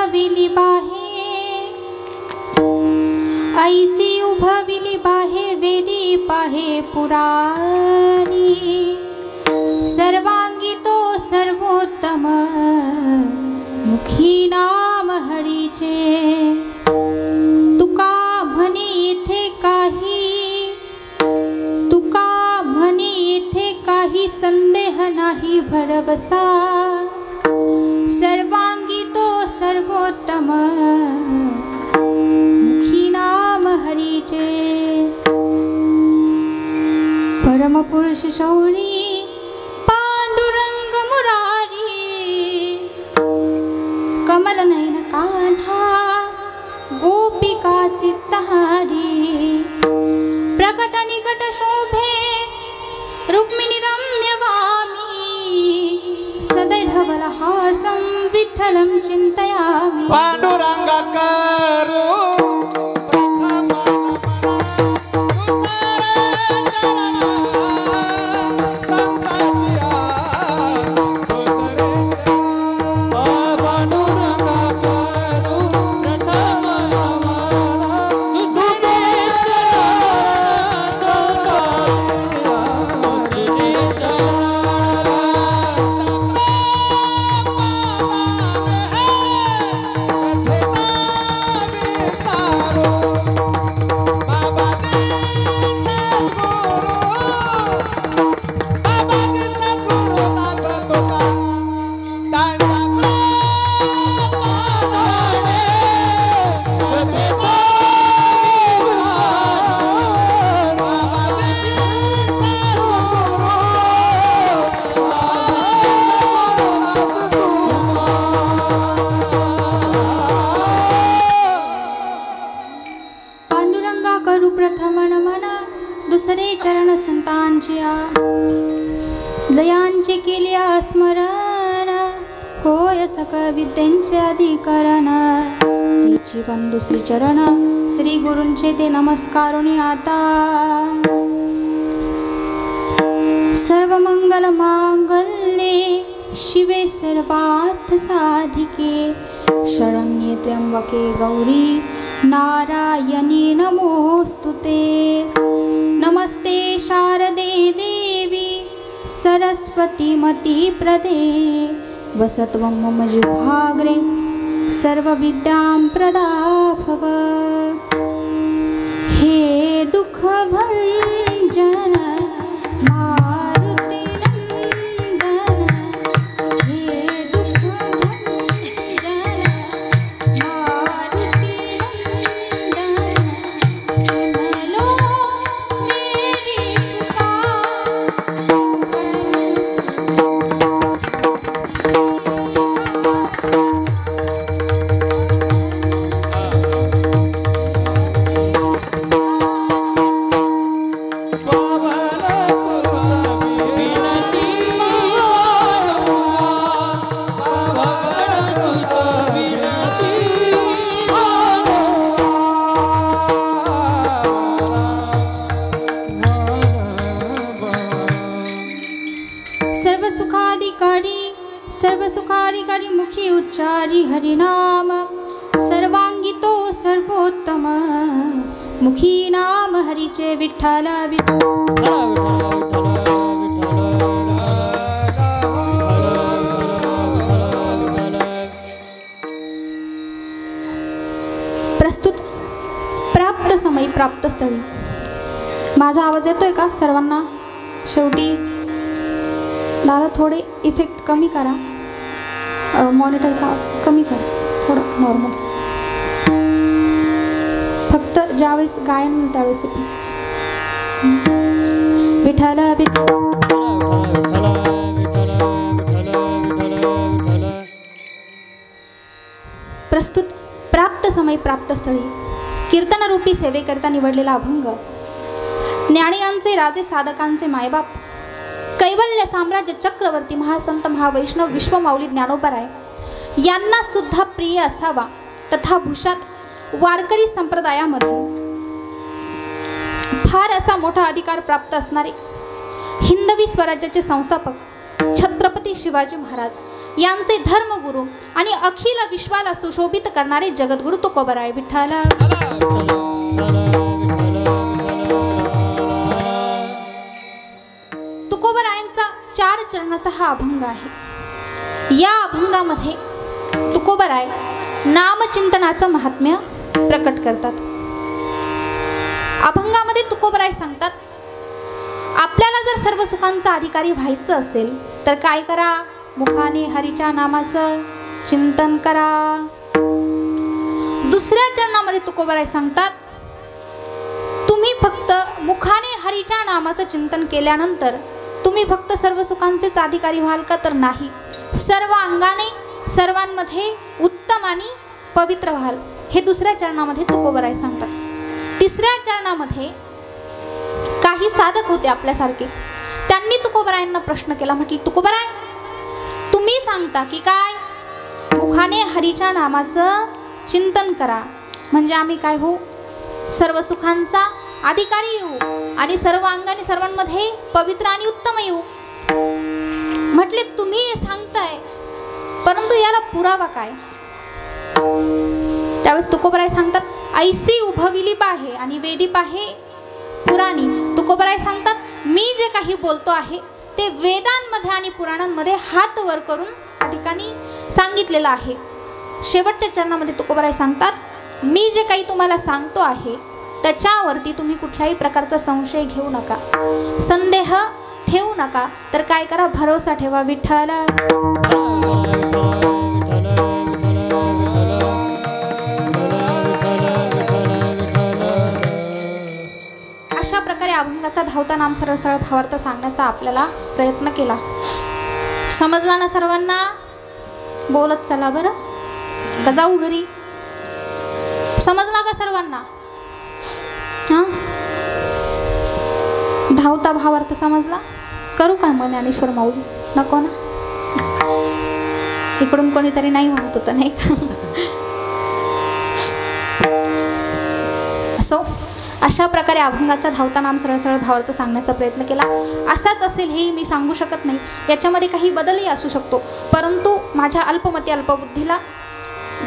उभविली बाहे, ऐसी उभविली बाहे वेदी पाहे पुराणी, सर्वांगी तो सर्वोत्तम मुखी नाम हरीचे। तुका म्हणे येथे काही, तुका म्हणे येथे काही संदेह नाही भरवसा, सर्वांगी तो सर्वोत्तम मुखी नाम हरीचे। परमपुरुष शौरी पांडुरंग मुरारी, कमल नयन कान्हा गोपिका चित्तहारी, प्रकट निकट शोभे रुक्मिणी रम्य वामी, सदैव हासं विठ्ठलं चिन्तयामि। पांडुरंग करू दुसरे चरण संतांच्या, जयांचे केले स्मरण, होय सकळ विद्यांचे अधिकरण। तिची पण दुसरी चरण श्री गुरूंचे ते नमस्कारुनी आता। सर्व मंगल मांगल्ये शिवे सर्वार्थ साधिके, शरण्ये त्र्यंबके गौरी नारायणी नमोस्तुते। नमस्ते शारदे देवी सरस्वती मती प्रदे, वसत्वं मम जिह्वाग्रे सर्वविद्यां प्रदाभव। हे दुःख भंजन मारुति नंदन, हे दुःख भंजन मारुति नंदन, सुन लो मेरी सर्व सुखाधिकारी मुखी उच्चारी हरिनाम, सर्वांगी तो सर्वोत्तम मुखी नाम हरीचे। विठ्ठल प्रस्तुत प्राप्त समय प्राप्त स्थळी। माझा आवाज येतोय का सर्वांना? शेवटी दादा थोडे इफेक्ट कमी करा, मॉनिटरचा आवाज कमी करा थोडं नॉर्मल, फक्त ज्यावेळेस गायन होईल त्यावेळेस। विठ्ठल प्रस्तुत प्राप्त समय प्राप्त स्थळी कीर्तनरूपी सेवेकरता निवडलेला अभंग, ज्ञानियांचे राजे साधकांचे मायबाप, कैवल्य साम्राज्य चक्रवर्ती महासंत महावैष्णव विश्वमाऊली ज्ञानोबराय यांना सुद्धा प्रिय असावा तथा भूषात वारकरी संप्रदायामध्ये फार असा मोठा अधिकार प्राप्त असणारे हिंदवी स्वराज्याचे संस्थापक छत्रपती छत्रपती शिवाजी महाराज यांचे धर्मगुरू आणि अखिल विश्वाला सुशोभित करणारे जगद्गुरु तुकोबराय विठ्ठल. तुकोबरायांचा 4 चरणाचा हा अभंग आहे. या अभंगामध्ये तुकोबराय नामचिंतनाचं महात्म्य प्रकट करतात. अभंगामध्ये तुकोबराय सांगतात, आपल्याला जर सर्व सुखांचा अधिकारी व्हायचं असेल तर काय करा? मुखाने हरीच्या नामाचं चिंतन करा. दुसऱ्या चरणामध्ये तुकोबराय सांगतात, तुम्ही फक्त मुखाने हरीच्या नामाचं चिंतन केल्यानंतर तुम्ही फक्त सर्व सुखांचेच अधिकारी व्हाल का? तर नाही, सर्व अंगाने सर्वांमध्ये उत्तम आणि पवित्र व्हाल. हे दुसऱ्या चरणामध्ये तुकोबराय सांगतात. तिसऱ्या चरणामध्ये काही साधक होते आपल्यासारखे. त्यांनी तुकोबरायांना प्रश्न केला. म्हटले, तुकोबराय, तुम्ही सांगता की काय? मुखाने हरीच्या नामाचं चिंतन करा म्हणजे आम्ही काय होऊ? सर्व सुखांचा अधिकारी येऊ आणि सर्व अंगाने सर्वांमध्ये पवित्र आणि उत्तम येऊ. म्हटले, तुम्ही सांगताय, परंतु याला पुरावा काय? त्यावेळेस तुकोबराय सांगतात, ऐसी उभविली पाहे आणि वेदी पाहे पुराणी. तुकोबराय सांगतात, मी जे काही बोलतो आहे ते वेदांमध्ये आणि पुराणांमध्ये हात वर करून त्या ठिकाणी सांगितलेलं आहे. शेवटच्या चरणामध्ये तुकोबराय सांगतात, मी जे काही तुम्हाला सांगतो आहे त्याच्यावरती तुम्ही कुठल्याही प्रकारचा संशय घेऊ नका, संदेह ठेवू नका, तर काय करा? भरोसा ठेवा विठ्ठल. अशा प्रकारे अभंगाचा धावता नाम सरळ सरळ भावार्थ सांगण्याचा आपल्याला प्रयत्न केला. समजला ना सर्वांना? बोलत चला बरं का जाऊ घरी? समजला का सर्वांना? हा, धावता भावार्थ समजला? करू का मग ज्ञानेश्वर माऊली? नको ना? इकडून कोणीतरी नाही म्हणत होतं नाही का? असो, अशा प्रकारे अभंगाचा धावता नाम सरळ सरळ भावार्थ सांगण्याचा प्रयत्न केला. असाच असेल हेही मी सांगू शकत नाही, याच्यामध्ये काही बदलही असू शकतो, परंतु माझ्या अल्पमती अल्पबुद्धीला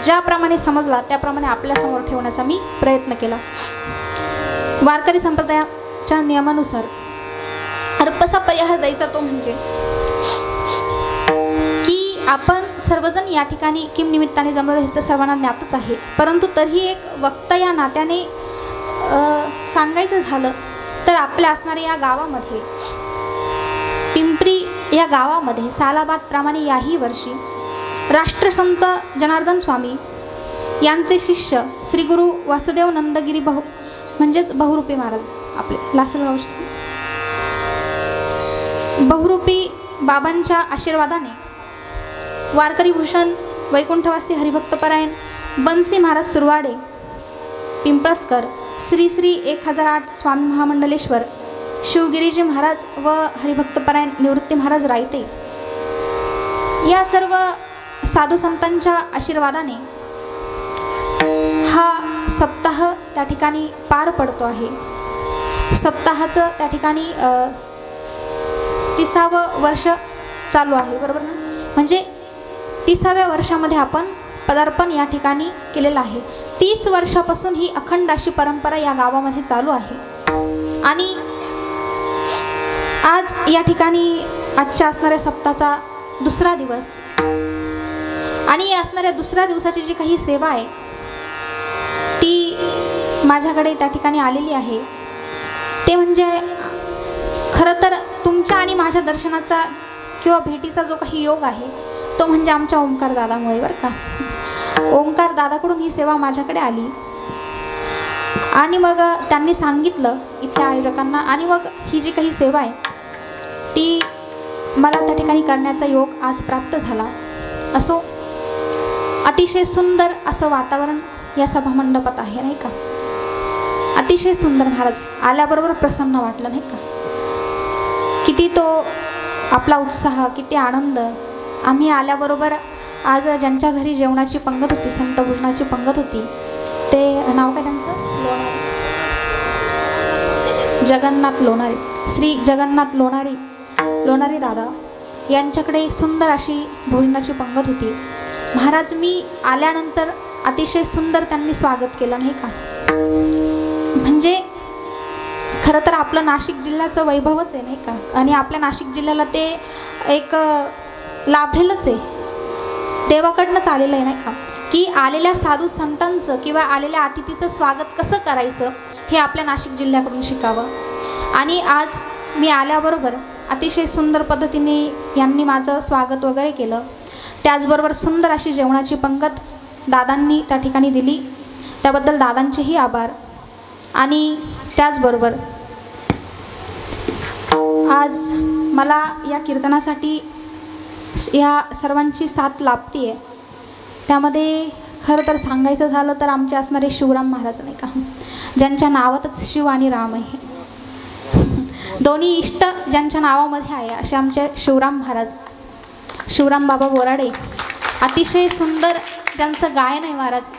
ज्याप्रमाणे समजला त्याप्रमाणे आपल्यासमोर ठेवण्याचा मी प्रयत्न केला. वारकरी संप्रदायाच्या नियमानुसार अर्पसा पर्याय द्यायचा तो म्हणजे की आपण सर्वजण या ठिकाणी किम निमित्ताने जमलो हे तर सर्वांना ज्ञातच आहे, परंतु तरीही एक वक्ता या नात्याने सांगायचं झालं तर आपल्या असणाऱ्या या गावामध्ये, पिंपरी या गावामध्ये सालाबादप्रमाणे याही वर्षी राष्ट्रसंत जनार्दन स्वामी यांचे शिष्य श्री गुरु वासुदेव नंदगिरी म्हणजेच बहुरूपी महाराज, आपले लासलगावचे बहुरूपी बाबांच्या आशीर्वादाने वारकरी भूषण वैकुंठवासी हरिभक्तपरायण बन्सी महाराज सुरवाडे पिंपळसकर, श्री श्री 1008 स्वामी महामंडलेश्वर शिवगिरीजी महाराज व हरिभक्तपरायण निवृत्ती महाराज रायते या सर्व साधू संतांच्या आशीर्वादाने हा सप्ताह त्या ठिकाणी पार पडतो आहे. सप्ताहाचं त्या ठिकाणी 30वं वर्ष चालू आहे, बरोबर ना? म्हणजे 30व्या वर्षामध्ये आपण पदार्पण या ठिकाणी केलेलं आहे. 30 वर्षापासून ही अखंड अशी परंपरा या गावामध्ये चालू आहे. आणि आज या ठिकाणी आजच्या असणाऱ्या सप्ताहाचा दुसरा दिवस आणि या असणाऱ्या दुसऱ्या दिवसाची जी काही सेवा आहे ती माझ्याकडे त्या ठिकाणी आलेली आहे. ते म्हणजे खरं तर तुमच्या आणि माझ्या दर्शनाचा किंवा भेटीचा जो काही योग आहे तो म्हणजे आमच्या ओंकार दादामुळे, बरं का? ओंकार दादाकडून ही सेवा माझ्याकडे आली आणि मग त्यांनी सांगितलं इथल्या आयोजकांना, आणि मग ही जी काही सेवा आहे ती मला त्या ठिकाणी करण्याचा योग आज प्राप्त झाला. असो, अतिशय सुंदर असं वातावरण या सभामंडपात आहे, नाही का? अतिशय सुंदर. महाराज आल्याबरोबर प्रसन्न वाटलं, नाही का? किती तो आपला उत्साह, किती आनंद. आम्ही आल्याबरोबर आज ज्यांच्या घरी जेवणाची पंगत होती, संत भोजनाची पंगत होती, ते नाव काय त्यांचं? जगन्नाथ लोणारे, श्री जगन्नाथ लोणारे दादा यांच्याकडे सुंदर अशी भोजनाची पंगत होती. महाराज मी आल्यानंतर अतिशय सुंदर त्यांनी स्वागत केलं नाही का. म्हणजे खरं तर आपलं नाशिक जिल्ह्याचं वैभवच आहे नाही का. आणि आपल्या नाशिक जिल्ह्याला ते एक लाभलेलंच आहे, देवाकडनंच आलेलं आहे नाही का, की आलेल्या साधू संतांचं किंवा आलेल्या अतिथीचं स्वागत कसं करायचं हे आपल्या नाशिक जिल्ह्याकडून शिकावं. आणि आज मी आल्याबरोबर अतिशय सुंदर पद्धतीने यांनी माझं स्वागत वगैरे केलं. त्याचबरोबर सुंदर अशी जेवणाची पंगत दादांनी त्या ठिकाणी दिली, त्याबद्दल दादांचेही आभार. आणि त्याचबरोबर आज मला या कीर्तनासाठी या सर्वांची साथ लाभती आहे. त्यामध्ये खरं तर सांगायचं झालं तर आमचे असणारे शिवराम महाराज नाही का, ज्यांच्या नावातच शिव आणि राम आहे, दोन्ही इष्ट ज्यांच्या नावामध्ये आहे असे आमचे शिवराम महाराज, शिवराम बाबा बोराडे. अतिशय सुंदर ज्यांचं गायन आहे महाराज,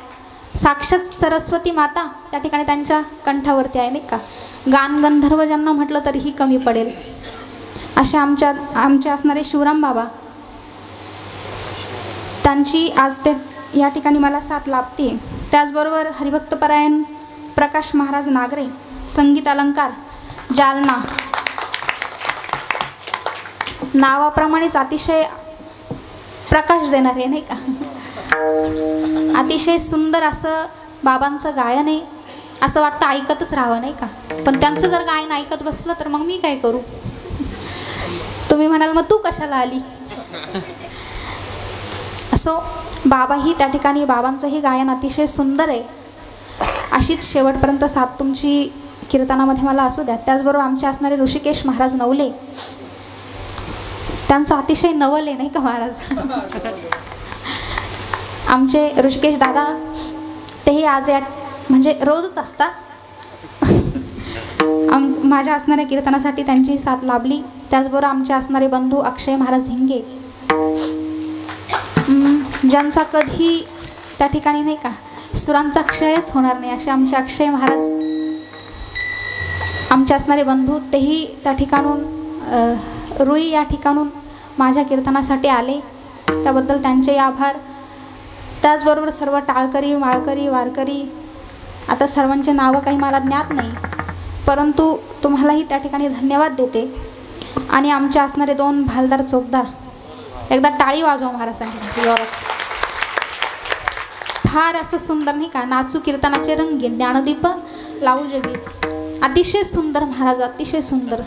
साक्षात सरस्वती माता त्या ठिकाणी त्यांच्या कंठावरती आहे नाही का. गान गंधर्व ज्यांना म्हटलं तरीही कमी पडेल असे आमचे असणारे शिवराम बाबा, त्यांची आज ते या ठिकाणी मला साथ लाभते. त्याचबरोबर हरिभक्तपरायण प्रकाश महाराज नागरे, संगीत अलंकार जालना, नावाप्रमाणेच अतिशय प्रकाश देणारे नाही का. अतिशय सुंदर असं बाबांचं गायन आहे, असं वाटतं ऐकतच राहावं नाही का. पण त्यांचं जर गायन ऐकत बसलं तर मग मी काय करू. तुम्ही म्हणाल मग तू कशाला आली. असो, बाबाही त्या ठिकाणी, बाबांचंही गायन अतिशय सुंदर आहे. अशीच शेवटपर्यंत साथ तुमची कीर्तनामध्ये मला असू द्या. त्याचबरोबर आमचे असणारे ऋषिकेश महाराज नवले, त्यांचं अतिशय नवल आहे नाही का महाराज. आमचे ऋषिकेश दादा तेही आज या म्हणजे रोजच असतात. माझ्या असणाऱ्या कीर्तनासाठी त्यांची साथ लाभली. त्याचबरोबर आमचे असणारे बंधू अक्षय महाराज हिंगे, ज्यांचा कधी त्या ठिकाणी नाही का सुरांचा क्षयच होणार नाही असे आमचे अक्षय महाराज, आमचे असणारे बंधू, तेही त्या ठिकाणून रुई या ठिकाणून माझ्या कीर्तनासाठी आले, त्याबद्दल त्यांचे आभार. त्याचबरोबर सर्व टाळकरी, माळकरी, वारकरी, आता सर्वांचे नावं काही मला ज्ञात नाही, परंतु तुम्हालाही त्या ठिकाणी धन्यवाद देते. आणि आमचे असणारे दोन भालदार चोपदार, एकदा टाळी वाजवा महाराजांसाठी. फार असं सुंदर नाही का, नाचू कीर्तनाचे रंगीन, ज्ञानदीप लावू जगी, अतिशय सुंदर महाराज, अतिशय सुंदर.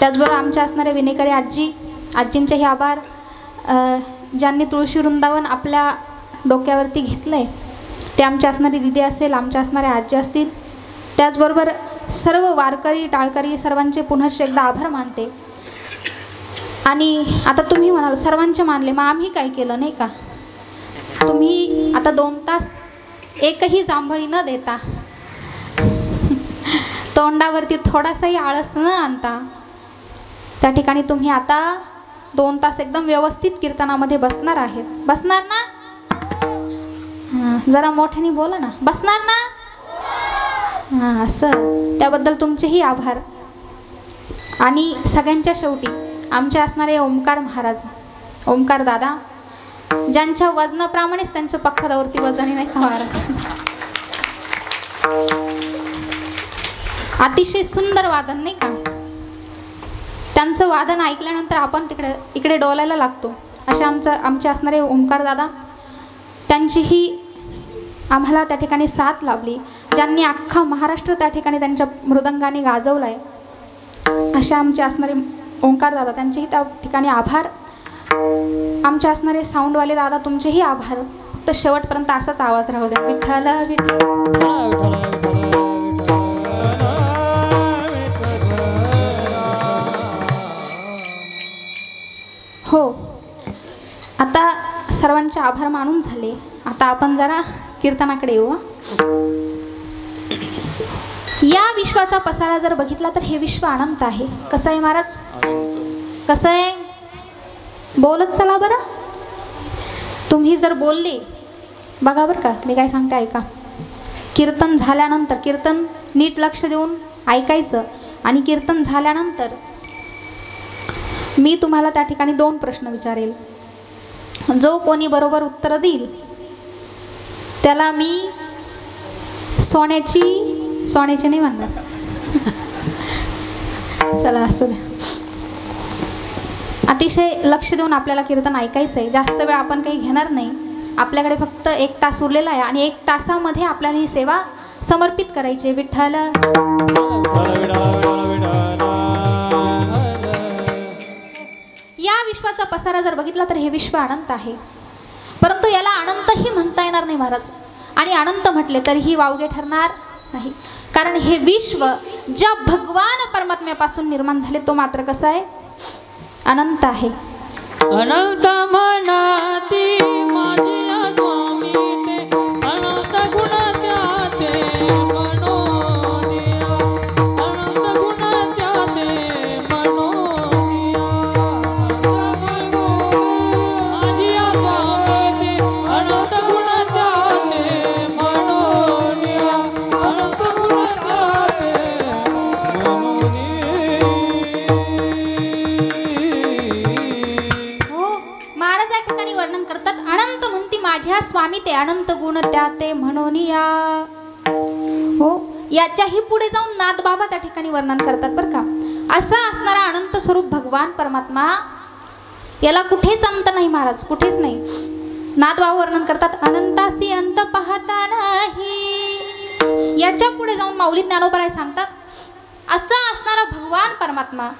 त्याचबरोबर आमच्या असणारे विनेकरी आजी, आजींचेही आभार, ज्यांनी तुळशी वृंदावन आपल्या डोक्यावरती घेतलं आहे. ते आमचे असणारी दिदी असेल, आमच्या असणाऱ्या आजी असतील. त्याचबरोबर सर्व वारकरी, टाळकरी सर्वांचे पुनश्च एकदा आभार मानते. आणि आता तुम्ही म्हणाल सर्वांचे मानले, मग आम्ही काय केलं नाही का. तुम्ही आता 2 तास एकही जांभळी न देता, तोंडावरती थोडासाही आळस न आणता त्या ठिकाणी तुम्ही आता 2 तास एकदम व्यवस्थित कीर्तनामध्ये बसणार आहेत. बसणार ना. जरा मोठ्याने बोला ना, बसणार ना. हां, असं. त्याबद्दल तुमचेही आभार. आणि सगळ्यांच्या शेवटी आमचे असणारे ओंकार महाराज, ओंकार दादा, ज्यांच्या वजनाप्रमाणेच त्यांचं पख्खादावरती वजन नाही का महाराज. अतिशय सुंदर वादन नाही का. त्यांचं वादन ऐकल्यानंतर आपण इकडे डोलायला लागतो. असे आमचे असणारे ओंकार दादा, त्यांचीही आम्हाला त्या ठिकाणी साथ लाभली, ज्यांनी अख्खा महाराष्ट्र त्या ठिकाणी त्यांच्या मृदंगाने गाजवला आहे. अशा आमचे असणारे ओंकार दादा, त्यांचेही त्या ठिकाणी आभार. आमचे असणारे साऊंडवाले दादा, तुमचेही आभार. फक्त शेवटपर्यंत असाच आवाज राहू द्या. विठ्ठला विठ्ठल. हो, आता सर्वांचे आभार मानून झाले. आता आपण जरा कीर्तनाकडे येऊ. या विश्वाचा पसारा जर बघितला तर हे विश्व अनंत आहे. कसं आहे महाराज, कसं आहे, बोलत चला बरं. तुम्ही जर बोलले, बघा बरं का, मी काय सांगते ऐका. कीर्तन झाल्यानंतर, कीर्तन नीट लक्ष देऊन ऐकायचं. आणि कीर्तन झाल्यानंतर मी तुम्हाला त्या ठिकाणी 2 प्रश्न विचारेल. जो कोणी बरोबर उत्तर देईल त्याला मी सोन्याची नाही म्हणणार. चला असू द्या. अतिशय लक्ष देऊन आपल्याला कीर्तन ऐकायचं आहे. जास्त वेळ आपण काही घेणार नाही. आपल्याकडे फक्त 1 तास उरलेला आहे आणि 1 तासामध्ये आपल्याला ही सेवा समर्पित करायची. विठ्ठल या विश्वाचा पसारा जर बघितला तर हे विश्व अनंत आहे, परंतु याला अनंतही म्हणता येणार नाही महाराज. आणि अनंत म्हटले तरीही वावगे ठरणार नाही, कारण हे विश्व ज्या भगवान परमात्म्यापासून निर्माण झाले तो मात्र कसा आहे? अनंत आहे. अनंत मनाती माझी स्वामी ते अनंत गुण त्याते मनोनिया अनंत गुण त्याते मनोनिया माझी स्वामी ते अनंत गुण त्याते मनोनिया अनंत गुण त्याते वर्णन करतात. अनंत म्हणती माझ्या स्वामी ते अनंत गुण त्या ते म्हणून या. हो, याच्याही पुढे जाऊन नाथबाबा त्या ठिकाणी वर्णन करतात बरं का. असा असणारा अनंत स्वरूप भगवान परमात्मा, याला कुठेच अंत नाही महाराज, कुठेच नाही. नाथबाबा वर्णन करतात अनंतासी अंत पाहता नाही. याच्या पुढे जाऊन माऊली ज्ञानोबराय सांगतात असा असणारा भगवान परमात्मा,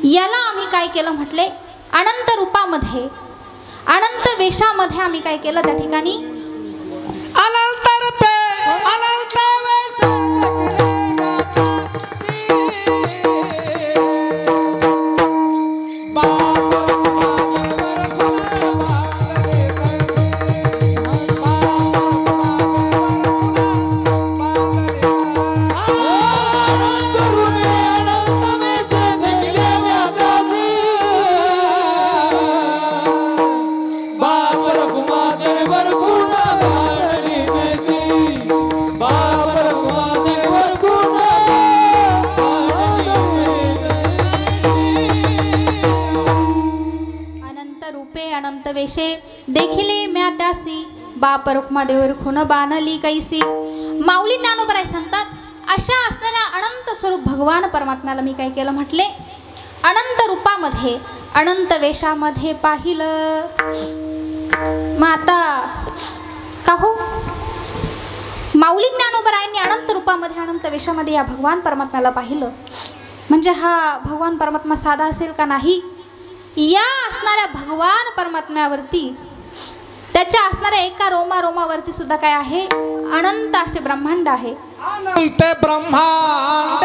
याला आम्ही काय केलं म्हटले? अनंत रूपामध्ये अनंत वेशामध्ये आम्ही काय केलं त्या ठिकाणी? अनंत रूपे अनंत वेश वेशे देखिले म्या त्यासी बाप रुक्मा देवर खुन बानली कैसी. माऊली ज्ञानोबराय सांगतात अशा असणाऱ्या अनंत स्वरूप भगवान परमात्म्याला मी काय केलं म्हटले? अनंत रूपामध्ये अनंत वेशामध्ये पाहिलं. मग आता का हो, माऊली ज्ञानोबरायांनी अनंत रूपामध्ये अनंत वेशामध्ये या भगवान परमात्म्याला पाहिलं म्हणजे हा भगवान परमात्मा साधा असेल का? नाही. या असणाऱ्या भगवान परमात्म्यावरती, त्याच्या असणाऱ्या एका रोमावरती सुद्धा काय आहे? अनंत असे ब्रह्मांड आहे. अनंत ब्रह्मांड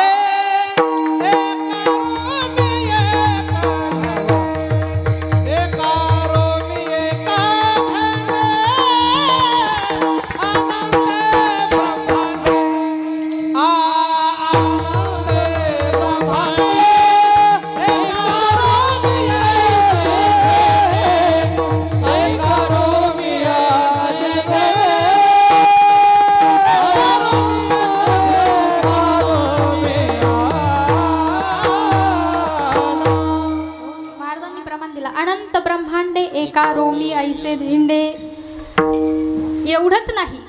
अनंत ब्रह्मांडे एका रोमी ऐसे धिंडे. एवढंच नाही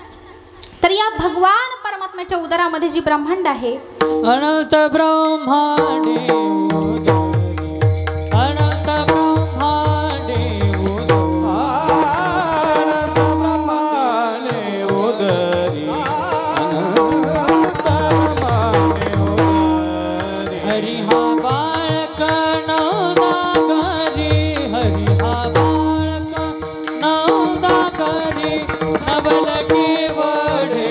तर या भगवान परमात्म्याच्या उदरामध्ये जी ब्रह्मांड आहे, अनंत ब्रह्मांडे अनंत ब्रह्मांडे अनंत ब्रह्मांडे उदरी अनंत ब्रह्मांडे हरि हा बाळक नवनागरी हरि हा बाळक नवनागरी नवल केवडे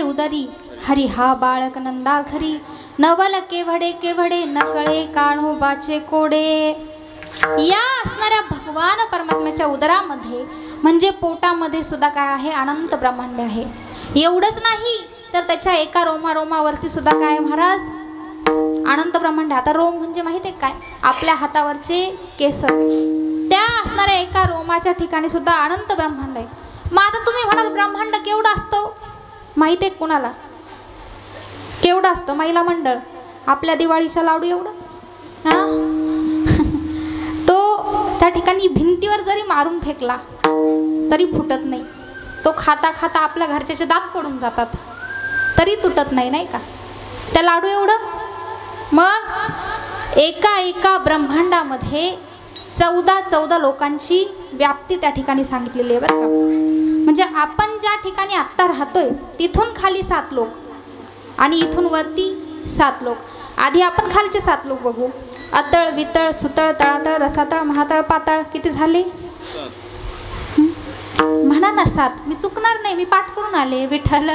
उदरी हरि हा बाळक नंदा घरी नवल केवडे केवडे नकळे कान्होबाचे कोडे. या असणाऱ्या भगवान परमात्म्याच्या उदरामध्ये म्हणजे पोटामध्ये सुद्धा काय आहे, अनंत ब्रह्मांड आहे. एवढंच नाही तर त्याच्या एका रोमावरती सुद्धा काय महाराज, अनंत ब्रह्मांड. आता रोम म्हणजे माहिती आहे काय, आपल्या हातावरचे केस, त्या असणाऱ्या एका रोमाच्या ठिकाणी सुद्धा अनंत ब्रह्मांड आहे. मग आता तुम्ही म्हणाल ब्रह्मांड केवढं असतं, माहिती आहे कुणाला केवढं असतं? महिला मंडळ आपल्या दिवाळीच्या लाडू एवढं, हा तो त्या ठिकाणी भिंतीवर जरी मारून फेकला तरी फुटत नाही. तो खाता खाता आपल्या घरच्याचे दात पडून जातात तरी तुटत नाही, नाही का? त्या लाडू एवढं. मग एका ब्रह्मांडामध्ये 14 लोकांची व्याप्ती त्या ठिकाणी सांगितलेली आहे बरं का. म्हणजे आपण ज्या ठिकाणी आत्ता राहतोय तिथून खाली 7 लोक आणि इथून वरती 7 लोक. आधी आपण खालचे 7 लोक बघू. अतळ, वितळ, सुतळ, तळातळ, रसातळ, महातळ, पाताळ. किती झाले? म्हणा ना 7. मी चुकणार नाही, मी पाठ करून आले. विठ्ठल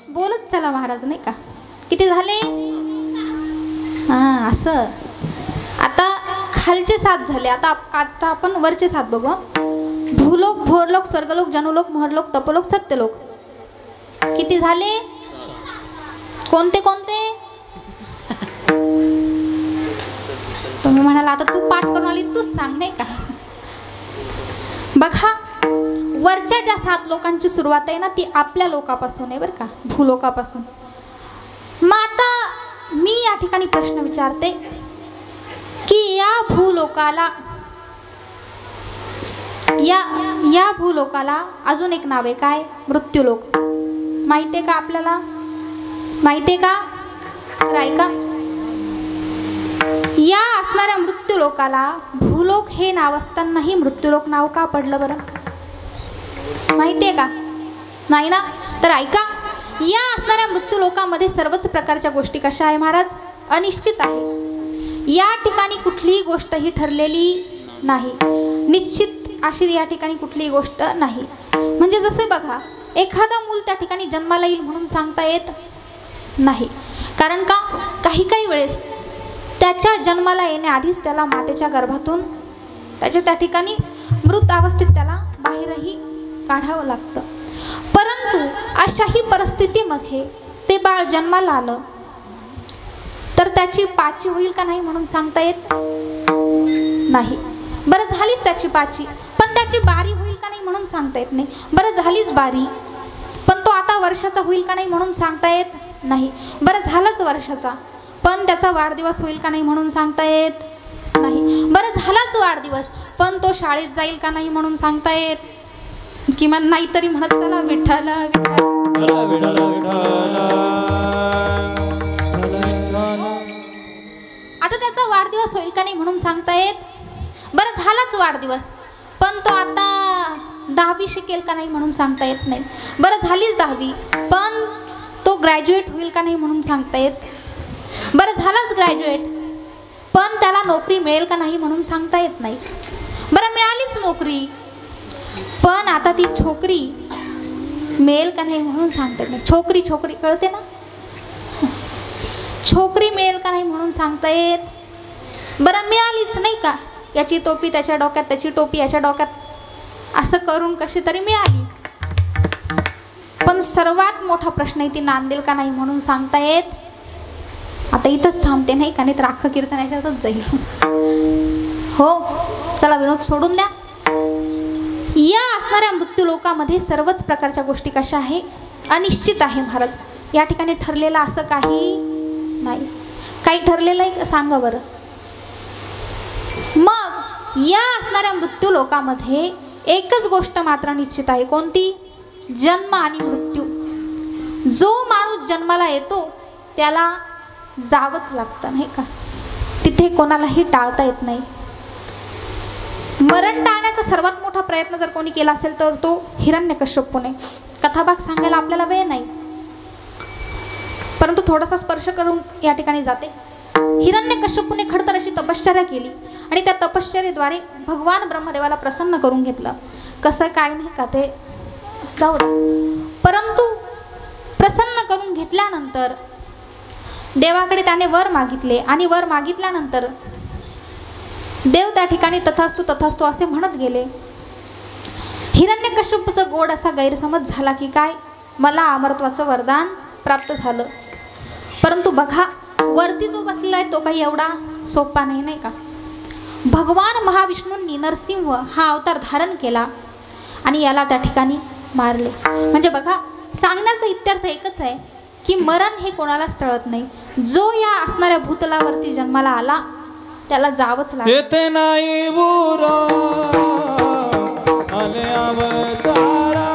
बोलत चला महाराज, नाही का? किती झाले? हा असं. आता खालचे 7 झाले. आता आपण वरचे 7 बघू. भूलोक, भोरलोक, स्वर्गलोक, जनलोक, मोहरलोक, तपलोक, सत्यलोक. किती झाले? कोणते कोणते? तुम्ही म्हणाला आता तू पाठ करून आली, तूच सांग, नाही का? बघा, वरच्या ज्या 7 लोकांची सुरुवात आहे ना ती आपल्या लोकापासून आहे बरं का, भूलोकापासून. मग आता मी या ठिकाणी प्रश्न विचारते की या भूलोकाला अजून एक नाव आहे काय? मृत्यूलोक. माहिती आहे का आपल्याला? माहिती आहे का? ऐका, या असणाऱ्या मृत्यूलोकाला भूलोक हे नाव असतानाही मृत्यूलोक नाव का पडलं बरं? माहिती आहे का? नाही ना? तर ऐका, या असणाऱ्या मृत्यूलोकामध्ये सर्वच प्रकारच्या गोष्टी कशा आहे महाराज? अनिश्चित आहे. या ठिकाणी कुठलीही गोष्ट ही ठरलेली नाही, निश्चित अशी या ठिकाणी कुठलीही गोष्ट नाही. म्हणजे जसे बघा, एखादा मूल त्या ठिकाणी जन्माला येईल म्हणून सांगता येत नाही. कारण का, काही वेळेस त्याच्या जन्माला येण्याआधीच त्याला मातेच्या गर्भातून त्या ठिकाणी मृत अवस्थेत त्याला बाहेरही काढावं लागतं. परंतु अशाही परिस्थितीमध्ये ते बाळ जन्माला आलं तर त्याची पाची होईल का नाही म्हणून सांगता येत नाही. बरं झालीच त्याची पाची, पण त्याची बारी होईल का नाही म्हणून सांगता येत नाही. बरं झालीच बारी, पण तो आता वर्षाचा होईल का नाही म्हणून सांगता येत नाही. बरं झालाच वर्षाचा, पण त्याचा वाढदिवस होईल का नाही म्हणून सांगता येत नाही. बरं झालाच वाढदिवस, पण तो शाळेत जाईल का नाही म्हणून सांगता येत, किमान नाही तरी म्हणत चला विठ्ठल विठ्ठल. आता त्याचा वाढदिवस होईल का नाही म्हणून सांगता येत. बरं झालाच वाढदिवस, पण तो आता 10वी शिकेल का नाही म्हणून सांगता येत नाही. बरं झालीच 10वी, पण तो ग्रॅज्युएट होईल का नाही म्हणून सांगता येत. बरं झालाच ग्रॅज्युएट, पण त्याला नोकरी मिळेल का नाही म्हणून सांगता येत नाही. बरं मिळालीच नोकरी, पण आता ती छोकरी मिळेल का नाही म्हणून सांगता येत नाही. छोकरी कळते ना, छोकरी मिळेल का नाही म्हणून सांगता येत. बरं मिळालीच नाही का, याची टोपी त्याच्या डोक्यात, त्याची टोपी याच्या डोक्यात, असं करून कशी तरी मिळाली. पण सर्वात मोठा प्रश्न आहे ती नांदेल का नाही म्हणून सांगता येत. आता इथंच थांबते नाही का, नाही तर अख्खं कीर्तन याच्यातच जाईल. हो चला विनोद सोडून द्या. या असणाऱ्या मृत्यूलोकामध्ये सर्वच प्रकारच्या गोष्टी कशा आहे? अनिश्चित आहे महाराज. या ठिकाणी ठरलेलं असं काही नाही. काही ठरलेलं आहे का सांगा बरं. मग या असणाऱ्या मृत्यूलोकामध्ये एकच गोष्ट मात्र निश्चित आहे. कोणती? जन्म आणि मृत्यू. जो माणूस जन्माला येतो त्याला जावंच लागतं नाही का, तिथे कोणालाही टाळता येत नाही. मरण टाळण्याचा सर्वात मोठा प्रयत्न जर कोणी केला असेल तर तो हिरण्यकश्यपूने. कथाभाग सांगायला आपल्याला वेळ नाही, परंतु थोडासा स्पर्श करून या ठिकाणी जाते. हिरण्यकश्यपूने खडतर अशी तपश्चर्या केली आणि त्या तपश्चर्येद्वारे भगवान ब्रह्मदेवाला प्रसन्न करून घेतलं. कसं काय नाही का ते जाऊ द्या, परंतु प्रसन्न करून घेतल्यानंतर देवाकडे त्याने वर मागितले आणि वर मागितल्यानंतर देव त्या ठिकाणी तथास्तु तथास्तु असे म्हणत गेले. हिरण्यकश्यपूचा गोड असा गैरसमज झाला की काय, मला अमरत्वाचं वरदान प्राप्त झालं. परंतु बघा, वरती जो बसलेला आहे तो काही एवढा सोपा नाही, नाही का. भगवान महाविष्णूंनी नरसिंह हा अवतार धारण केला आणि याला त्या ठिकाणी मारले. म्हणजे बघा, सांगण्याचा इत्यर्थ एकच आहे की मरण हे कोणालाच टळत नाही. जो या असणाऱ्या भूतलावरती जन्माला आला त्याला जावंच लागेल. येते नाही बुरा आले अवतारा,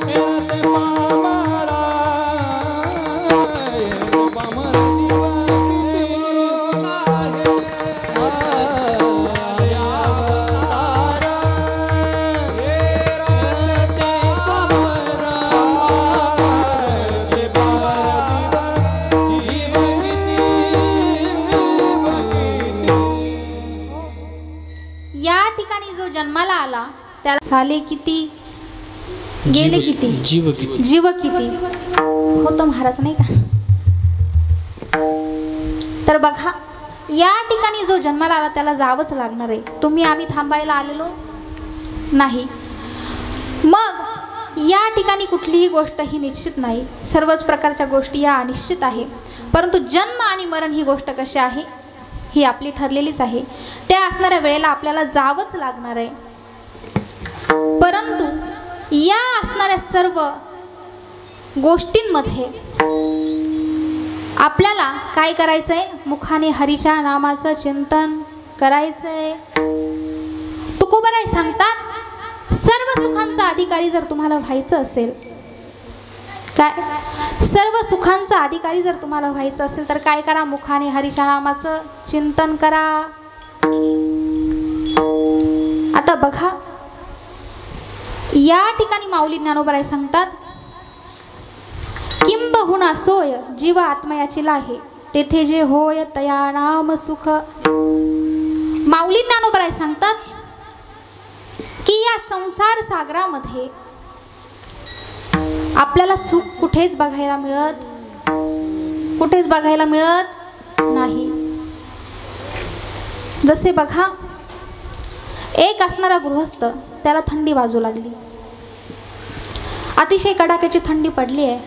येते मामारा, जन्माला आला त्याला झाले किती, गेले किती, जीव किती, जीव किती होतं महाराज, नाही का. तर बघा, या ठिकाणी जो जन्माला आला त्याला जावंच लागणार आहे. तुम्ही आम्ही थांबायला आलेलो नाही. मग या ठिकाणी कुठलीही गोष्ट ही निश्चित नाही. सर्वच प्रकारच्या गोष्टी या अनिश्चित आहे. परंतु जन्म आणि मरण ही गोष्ट कशी आहे, ही आपली ठरलेलीच आहे. त्या असणाऱ्या वेळेला आपल्याला जावंच लागणार आहे. परंतु या असणाऱ्या सर्व गोष्टींमध्ये आपल्याला काय करायचं आहे, मुखाने हरीच्या नामाचं चिंतन करायचं आहे. तुकोबाराय सांगतात, सर्व सुखांचा अधिकारी जर तुम्हाला व्हायचं असेल, काय सर्व सुखांचा अधिकारी जर तुम्हाला व्हायचं असेल तर काय करा, मुखाने हरीच्या नामाचं चिंतन करा. आता बघा, या ठिकाणी माऊली ज्ञानोबराय सांगतात, किंबहुना सोय जीव आत्मयाची लाहे, तेथे जे होय तया नाम सुख. माऊली ज्ञानोबराय सांगतात की या संसार सागरामध्ये आपल्याला सुख कुठेच बघायला मिळत नाही. जसे बघा, एक असणारा गृहस्थ, त्याला थंडी वाजू लागली, अतिशय कडाक्याची थंडी पडली आहे.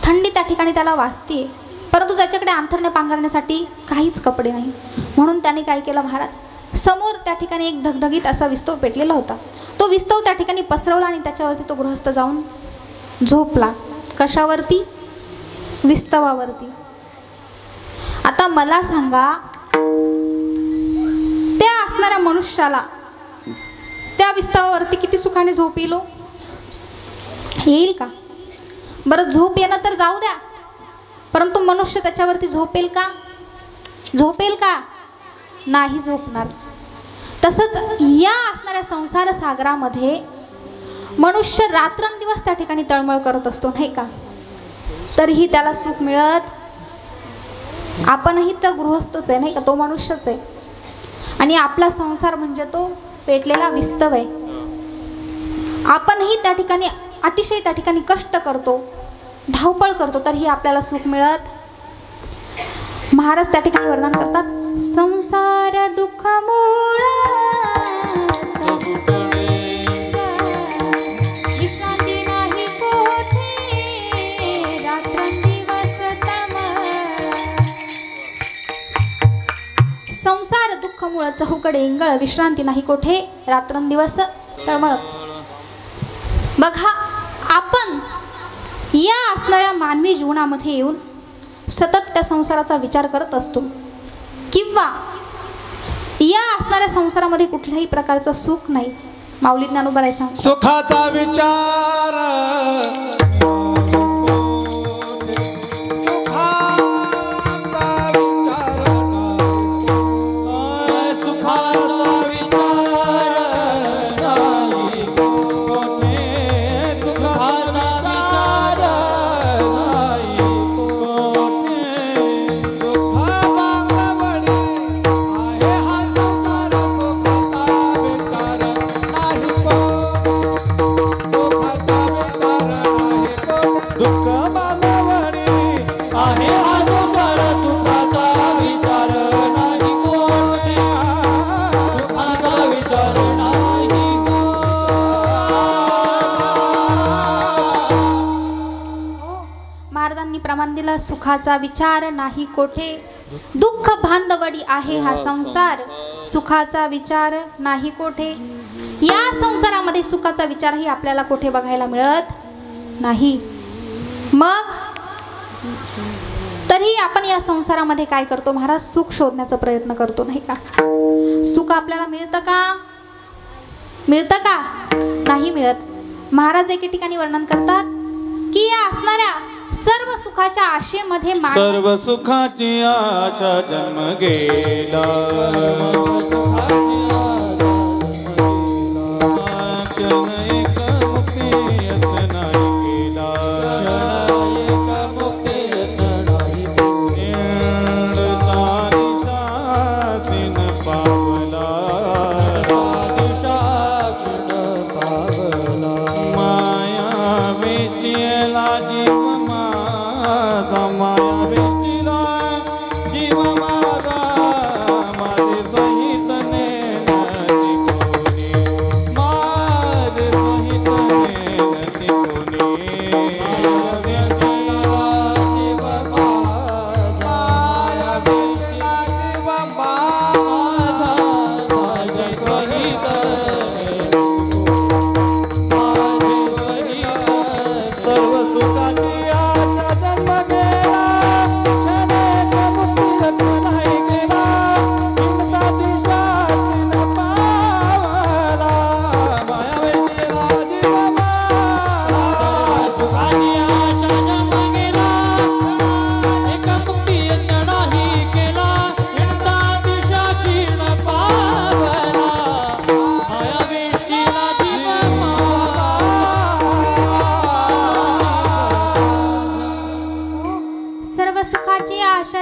थंडी त्या ठिकाणी त्याला वाजते, परंतु त्याच्याकडे अंथरणे पांघरण्यासाठी काहीच कपडे नाही. म्हणून त्याने काय केलं महाराज, समोर त्या ठिकाणी एक धगधगीत असा विस्तव पेटलेला होता. तो विस्तव त्या ठिकाणी पसरवला आणि त्याच्यावरती तो गृहस्थ जाऊन झोपला. कशावरती, विस्तवावरती. आता मला सांगा, त्या असणाऱ्या मनुष्याला त्या विस्तवावरती किती सुखाने झोप येईल का. बरं, झोप येणं तर जाऊ द्या, परंतु मनुष्य त्याच्यावरती झोपेल का, नाही झोपणार. तसंच या असणाऱ्या संसार सागरामध्ये मनुष्य रात्रंदिवस त्या ठिकाणी तळमळ करत असतो, नाही का. तरीही त्याला सुख मिळत, आपणही तर गृहस्थच आहे, नाही का, तो मनुष्यच आहे. आणि आपला संसार म्हणजे तो पेटलेला विस्तव आहे. आपणही त्या ठिकाणी अतिशय त्या ठिकाणी कष्ट करतो, धावपळ करतो, तरीही आपल्याला सुख मिळत. महाराज त्या ठिकाणी वर्णन करतात, संसार दुःख मूळ विश्रांती नाही कोठे, रात्रंदिवस तळमळ. संसार दुःख मूळ चहूकडे इंगळ, विश्रांती नाही कोठे, रात्रंदिवस तळमळ. बघा, आपण या असणाऱ्या मानवी जीवनामध्ये येऊन सतत त्या संसाराचा विचार करत असतो, किंवा या असणाऱ्या संसारामध्ये कुठल्याही प्रकारचं सुख नाही. माऊली ज्ञानोबराय सांगतात, सुखाचा विचार प्रमाण दिलं, सुखाचा विचार नाही कोठे, दुःख भांडवडी आहे हा संसार, सुखाचा विचार नाही कोठे. या संसारामध्ये सुखाचा विचारही आपल्याला कोठे बघायला मिळत नाही. मग तरी आपण या संसारामध्ये काय करतो महाराज, सुख शोधण्याचा प्रयत्न करतो नाही का. सुख आपल्याला मिळतं का, मिळतं का, नाही मिळत. महाराज एके ठिकाणी वर्णन करतात की या असणाऱ्या सर्व सुखाच्या आशेमध्ये सर्व सुखाची आशा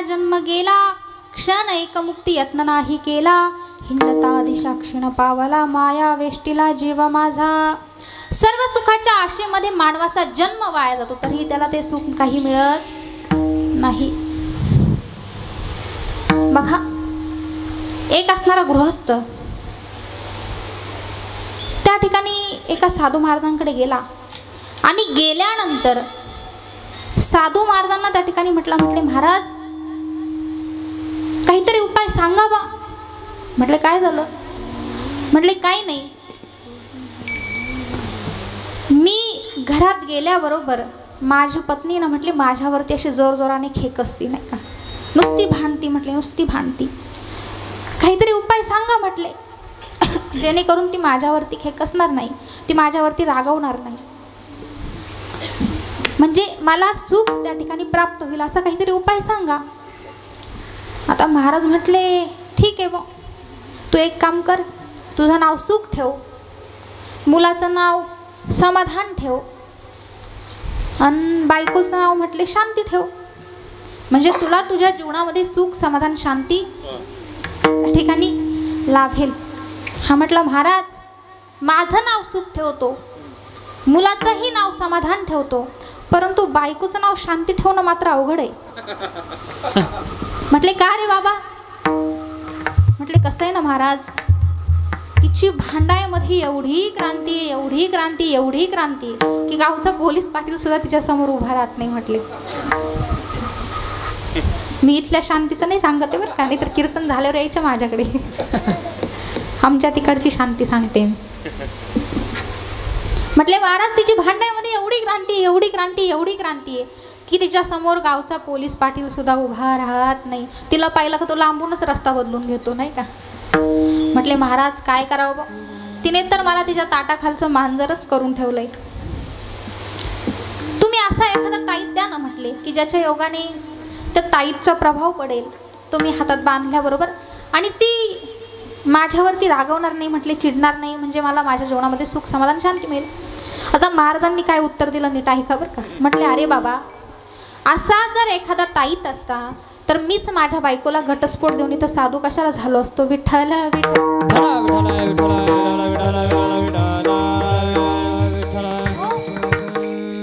जन्म गेला, क्षण एक मुक्ती यत्न नाही केला, हिंडता दिशा क्षीण पावला, माया वेष्टीला जीव माझा. सर्व सुखाच्या आशेमध्ये मानवाचा जन्म वाया जातो, तरीही त्याला ते सुख काही मिळत नाही. बघा, एक असणारा गृहस्थ त्या ठिकाणी एका साधू महाराजांकडे गेला आणि गेल्यानंतर साधू महाराजांना त्या ठिकाणी म्हटले, महाराज काहीतरी उपाय सांगा बा. म्हटले काय झालं? म्हटले काही नाही, मी घरात गेल्याबरोबर माझी पत्नी ना म्हटली माझ्यावरती अशी जोरजोराने खेकसती नाही का, नुसती भांडती. म्हटले नुसती भांडती, काहीतरी उपाय सांगा म्हटले, जेणेकरून ती माझ्यावरती खेकसणार नाही, ती माझ्यावरती रागवणार नाही, म्हणजे मला सुख त्या ठिकाणी प्राप्त होईल, असा काहीतरी उपाय सांगा. आता महाराज म्हटले ठीक आहे, मग तू एक काम कर, तुझं नाव सुख ठेव, मुलाचं नाव समाधान ठेव, आणि बायकोचं नाव म्हटले शांती ठेव, म्हणजे तुला तुझ्या जीवनामध्ये सुख समाधान शांती त्या ठिकाणी लाभेल. हा म्हटला महाराज माझं नाव सुख ठेवतो, मुलाचंही नाव समाधान ठेवतो, परंतु बायकोचं नाव शांती ठेवणं मात्र अवघड आहे. म्हटले का रे बाबा? म्हटले कसं आहे ना महाराज, तिची भांडायमध्ये एवढी क्रांती, एवढी क्रांती, एवढी क्रांती की गावचा पोलीस पाटील सुद्धा तिच्या समोर उभा राहत नाही. म्हटले मी इथल्या शांतीचं नाही सांगते बरं का, नाही तर कीर्तन झाल्यावर यायचं माझ्याकडे, आमच्या तिकडची शांती सांगते. म्हटले महाराज तिची भांडायमध्ये एवढी क्रांती, एवढी क्रांती, एवढी क्रांती आहे की तिच्या समोर गावचा पोलीस पाटील सुद्धा उभा राहत नाही. तिला पाहिलं का तो लांबूनच रस्ता बदलून घेतो नाही का. म्हटले महाराज काय करावं, तिने तर मला तिच्या ताटाखालचं मांजरच करून ठेवलंय. तुम्ही असा एखादा ताईत द्या ना म्हटले की ज्याच्या योगाने त्या ताईतचा प्रभाव पडेल, तुम्ही हातात बांधल्याबरोबर, आणि ती माझ्यावरती रागवणार नाही म्हटले, चिडणार नाही, म्हणजे मला माझ्या जीवनामध्ये सुख समाधान शांती मिळेल. आता महाराजांनी काय उत्तर दिलं नीट ऐका बरं का. म्हटले अरे बाबा, असा जर एखादा ताईत असता तर मीच माझ्या बायकोला घटस्फोट देऊन इथं साधू कशाला झालो असतो. विठ्ठल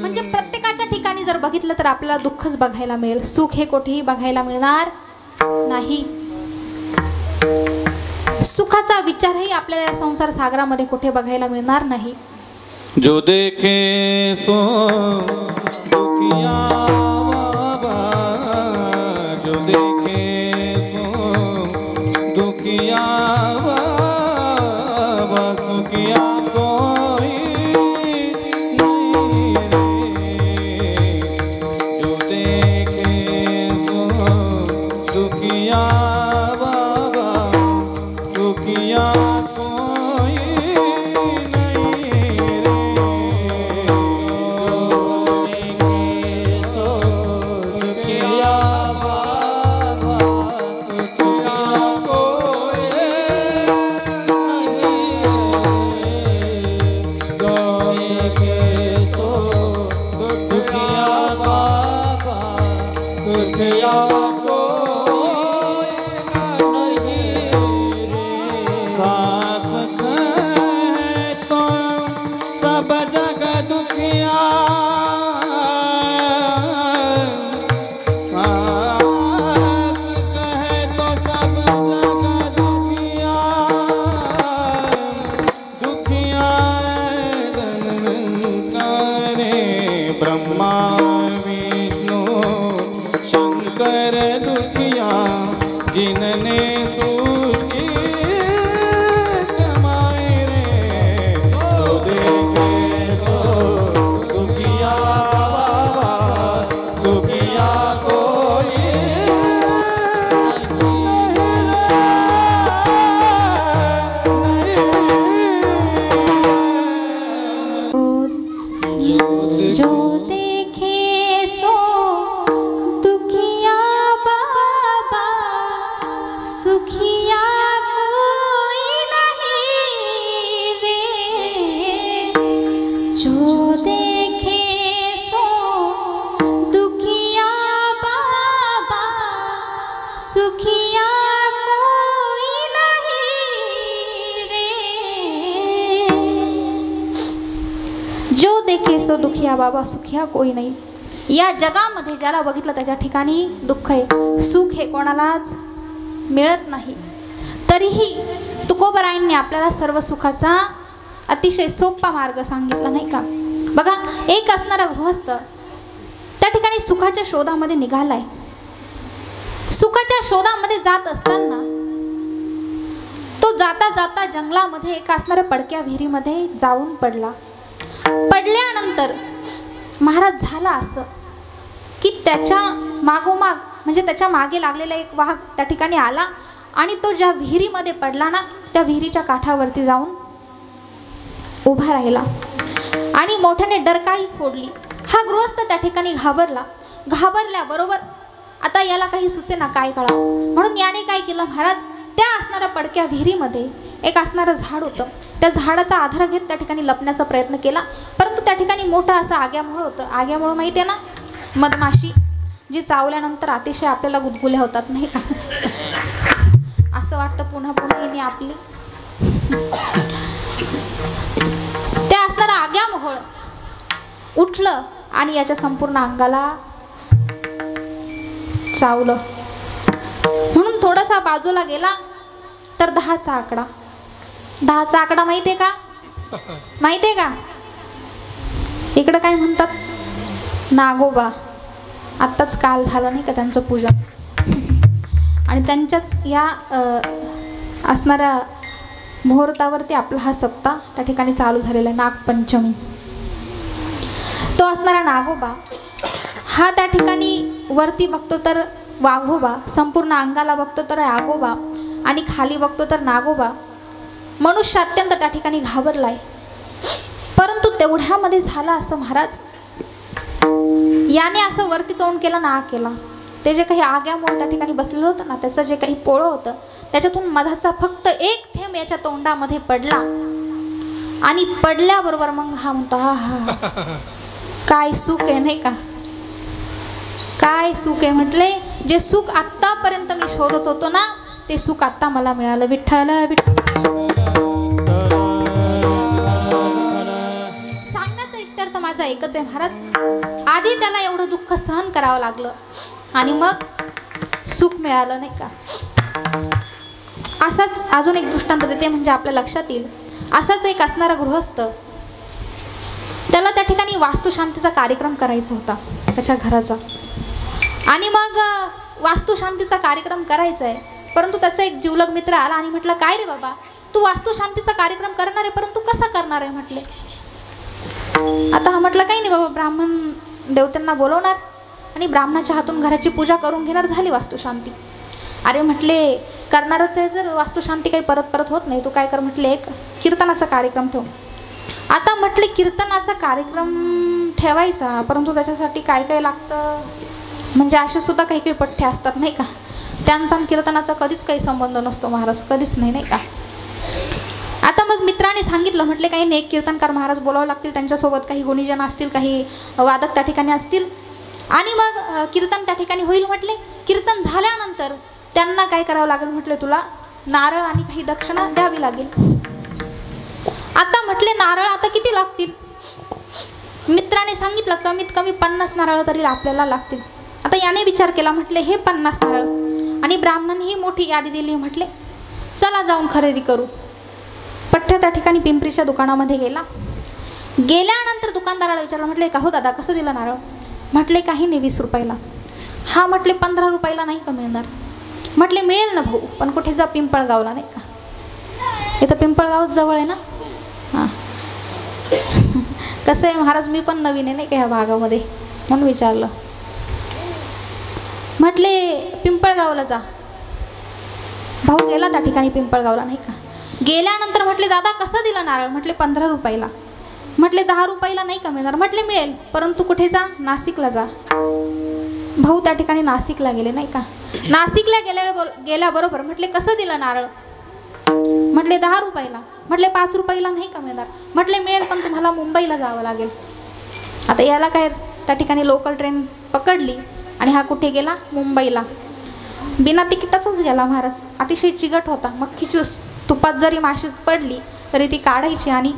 म्हणजे प्रत्येकाच्या ठिकाणी जर बघितलं तर आपल्याला दुःखच बघायला मिळेल, सुख हे कुठेही बघायला मिळणार नाही. सुखाचा विचारही आपल्याला या संसार सागरामध्ये कुठे बघायला मिळणार नाही. जो देखे सो दुखिया दुखिया को साथ है तो सब जग दुखिया ब्रह्मा विष्णु शंकर दुखिया जिनने सृष्टि जमाई रे तो देखे सो दुखिया बाबा दुखिया कोई जो देखे सो दुखिया बाबा सुखिया कोई नहीं रे। जो देखे सो दुखिया बाबा सुखिया कोई नहीं रे। जो देखे सो दुखिया बाबा सुखिया कोई नाही। या जगामध्ये ज्याला बघितलं त्याच्या ठिकाणी दुःख आहे, सुख हे कोणालाच मिळत नाही। तरीही तुकोबरायांनी आपल्याला सर्व सुखाचा अतिशय सोपा मार्ग सांगितला नाही का। बघा, एक असणारा गृहस्थ त्या ठिकाणी सुखाच्या शोधामध्ये निघालाय। सुखाच्या शोधामध्ये जात असताना तो जाता जाता जंगलामध्ये एक असणाऱ्या पडक्या विहिरीमध्ये जाऊन पडला। पडल्यानंतर महाराज झाला असं की त्याच्या मागोमाग म्हणजे त्याच्या मागे लागलेला एक वाघ त्या ठिकाणी आला आणि तो ज्या विहिरीमध्ये पडला ना त्या विहिरीच्या काठावरती जाऊन उभा राहिला आणि मोठ्याने डरकाळी फोडली। हा गृहस्थ त्या ठिकाणी घाबरला। घाबरल्याबरोबर आता याला काही सुचेना काय करावं, म्हणून याने काय केलं, महाराज त्या असणाऱ्या पडक्या विहिरीमध्ये एक असणारं झाड होतं, त्या झाडाचा आधार घेत त्या ठिकाणी लपण्याचा प्रयत्न केला। परंतु त्या ठिकाणी मोठं असं आग्यामुळं होतं। आग्यामुळं माहिती आहे ना, मधमाशी जी चावल्यानंतर अतिशय आपल्याला गुदगुल्या होतात नाही का, असं वाटतं पुन्हा पुन्हा येणे आपली। त्या असणारं आग्यामुळं उठलं आणि याच्या संपूर्ण अंगाला चावलं। म्हणून थोडासा बाजूला गेला तर 10चा आकडा। 10चा आकडा माहितीये का, माहितीये का? इकडं काय म्हणतात, नागोबा। आत्ताच काल झालं नाही का त्यांचं पूजन, आणि त्यांच्याच या असणाऱ्या मुहूर्तावरती आपला हा सप्ताह त्या ठिकाणी चालू झालेला आहे, नागपंचमी। तो असणारा नागोबा हा त्या ठिकाणी वरती बघतो तर वाघोबा, संपूर्ण अंगाला बघतो तर आगोबा, आणि खाली बघतो तर नागोबा। मनुष्य अत्यंत त्या ठिकाणी घाबरलाय। परंतु तेवढ्यामध्ये झालं असं, महाराज याने असं वरती तोंड केलं ना केला, ते जे काही आग्यामुळे त्या ठिकाणी बसलेलं होतं ना, त्याचं जे काही पोळं होतं त्याच्यातून मधाचा फक्त एक थेंब याच्या तोंडामध्ये पडला, आणि पडल्याबरोबर मग हा म्हणतो, हा हा काय सुख आहे नाही का, काय सुख आहे। म्हटले जे सुख आत्तापर्यंत मी शोधत होतो ना ते सुख आता मला मिळालं। विठ्ठल विठ्ठल। सांगण्याचा इत्यर्थ माझा एकच आहे, महाराज आधी त्याला एवढं दुःख सहन करावं लागलं आणि मग सुख मिळालं नाही का। असाच अजून एक दृष्टांत देते म्हणजे आपल्या लक्षात येईल। असाच एक असणारा गृहस्थ, त्याला त्या ठिकाणी वास्तुशांतीचा कार्यक्रम करायचा होता त्याच्या घराचा, आणि मग वास्तुशांतीचा कार्यक्रम करायचा आहे। परंतु त्याचा एक जीवलग मित्र आला आणि म्हटलं, काय रे बाबा, तू वास्तुशांतीचा कार्यक्रम करणार आहे, परंतु कसा करणार आहे म्हटले। आता हा म्हटलं, काही नाही बाबा, ब्राह्मण देवतांना बोलवणार आणि ब्राह्मणाच्या हातून घराची पूजा करून घेणार, झाली वास्तुशांती। अरे म्हटले, करणारच आहे जर वास्तुशांती काही परत परत होत नाही, तू काय कर म्हटले, एक कीर्तनाचा कार्यक्रम ठेव। आता म्हटले कीर्तनाचा कार्यक्रम ठेवायचा, परंतु त्याच्यासाठी काय काय लागतं, म्हणजे असे सुद्धा काही काही पठ्ठे असतात नाही का, त्यांचा कीर्तनाचा कधीच काही संबंध नसतो महाराज, कधीच नाही नाही का। आता मग मित्राने सांगितलं, म्हटले काही नाही, एक कीर्तनकार महाराज बोलावं लागतील, त्यांच्यासोबत काही गुणीजन असतील, काही वादक त्या ठिकाणी असतील, आणि मग कीर्तन त्या ठिकाणी होईल म्हटले. कीर्तन झाल्यानंतर त्यांना काय करावं लागेल म्हटले, तुला नारळ आणि काही दक्षिणा द्यावी लागेल. आता म्हटले नारळ आता किती लागतील. मित्राने सांगितलं कमीत कमी 50 नारळ तरी आपल्याला लागतील. आता याने विचार केला, म्हटले हे 50 नारळ, आणि ब्राह्मणांनी ही मोठी यादी दिली. म्हटले चला जाऊन खरेदी करू. पठ्ठ्या त्या ठिकाणी पिंपरीच्या दुकानामध्ये गेला. गेल्यानंतर दुकानदाराला विचारलं, म्हटले का हो दादा कसं दिलं नारळ. म्हटले काही नाही 20 रुपयाला. हा म्हटले 15 रुपयाला नाही का मिळणार. म्हटले मिळेल ना भाऊ, पण कुठे जा, पिंपळगावला नाही का, इथं पिंपळगाव जवळ आहे ना. हां कसं आहे महाराज, मी पण नवीन आहे नाही का ह्या भागामध्ये, म्हणून विचारलं. म्हटले पिंपळगावला जा. भाऊ गेला त्या ठिकाणी पिंपळगावला नाही का. गेल्यानंतर म्हटले दादा कसं दिलं नारळ. म्हटले 15 रुपयाला. म्हटले 10 रुपयाला नाही का मिळणार. म्हटले मिळेल, परंतु कुठे जा, नाशिकला जा. भाऊ त्या ठिकाणी नाशिकला गेले नाही का. नाशिकला गेल्याबरोबर म्हटले कसं दिलं नारळ. म्हटले 10 रुपयाला. म्हटले 5 रुपयाला नाही का मिळणार. म्हटले मिळेल, पण तुम्हाला मुंबईला जावं लागेल. आता याला काय त्या ठिकाणी लोकल ट्रेन पकडली आणि हा कुठे गेला, मुंबईला. बिना तिकिटाचाच गेला महाराज. अतिशय चिकट होता. मक्खी ज्यूस तुपात जरी माशी पडली तरी ती काढायची आणि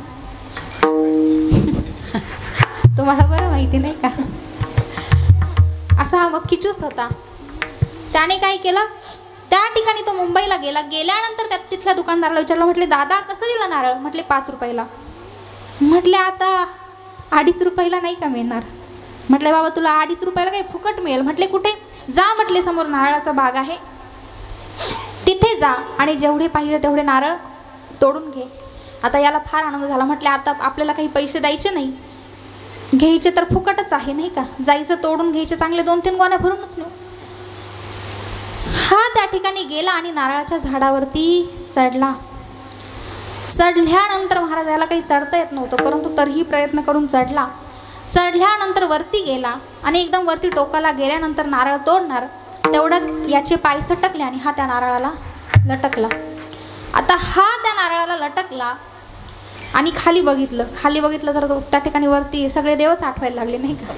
तुम्हाला बरं माहिती नाही का, असा हा मक्खी ज्यूस होता. त्याने काय केलं, त्या ठिकाणी तो मुंबईला गेला. गेल्यानंतर तिथल्या दुकानदाराला विचारलं, म्हटले दादा कसं दिलं नारळ. म्हटले 5 रुपयाला. म्हटले आता 2.5 रुपयाला नाही का मिळणार. म्हटले बाबा तुला 2.5 रुपयाला काही फुकट मिळेल. म्हटले कुठे जा. म्हटले समोर नारळाचा बाग आहे, तिथे जा आणि जेवढे पाहिजे तेवढे नारळ तोडून घे. आता याला फार आनंद झाला. म्हटले आता आपल्याला काही पैसे द्यायचे नाही, घ्यायचे तर फुकटच आहे नाही का, जायचं तोडून घ्यायचे, चांगले 2-3 गोण्या भरूनच नेऊ. हा त्या ठिकाणी गेला आणि नारळाच्या झाडावरती चढला. चढल्यानंतर महाराज याला काही चढता येत नव्हतं, परंतु तरीही प्रयत्न करून चढला. चढल्यानंतर वरती गेला आणि एकदम वरती टोकाला गेल्यानंतर नारळ तोडणार तेवढ्यात याचे पाय सटकले आणि हा त्या नारळाला लटकला. आता हा त्या नारळाला लटकला आणि खाली बघितलं तर त्या ठिकाणी वरती सगळे देवच आठवायला लागले नाही का,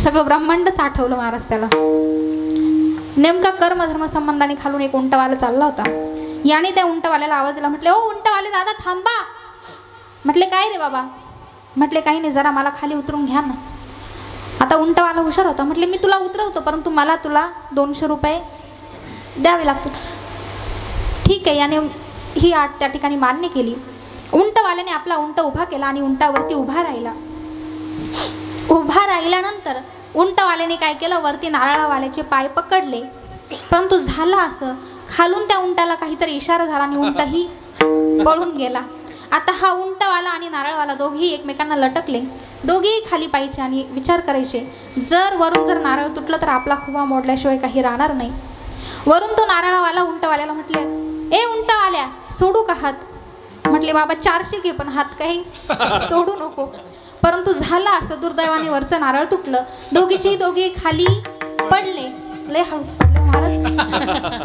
सगळं ब्रह्मांडच आठवलं महाराज त्याला. नेमका कर्मधर्म संबंधाने खालून एक उंटवाला चालला होता. याने त्या उंटवाल्याला आवाज दिला. म्हटले ओ उंटवाले दादा थांबा. म्हटले काय रे बाबा. म्हटले काही नाही, जरा मला खाली उतरून घ्या ना. आता उंटवाला हुशार होता. म्हटले मी तुला उतरवतो, परंतु मला तुला 200 रुपये द्यावे लागतील. ठीक आहे, याने ही आट त्या ठिकाणी मान्य केली. उंटवाल्याने आपला उंट उभा केला आणि उंटावरती उभा राहिला. उभा राहिल्यानंतर उंटवाल्याने काय केलं, वरती नारळावाल्याचे पाय पकडले. परंतु झालं असं, खालून त्या उंटाला काहीतरी इशारा झाला आणि उंटही पळून गेला. आता हा उंटवाला आणि नारळवाला दोघेही एकमेकांना लटकले. दोघेही खाली पाहिजे आणि विचार करायचे, वरून जर नारळ तुटलं तर आपला खुबा मोडल्याशिवाय काही राहणार नाही. वरून तो नारळवाला उंटवाल्याला म्हटले, ए उंटवाल्या सोडू का हात. म्हटले बाबा 400 घे, पण हात काही सोडू नको. परंतु झालं असं, दुर्दैवाने वरचं नारळ तुटलं. दोघे खाली पडले. लय हळूच पडले महाराज,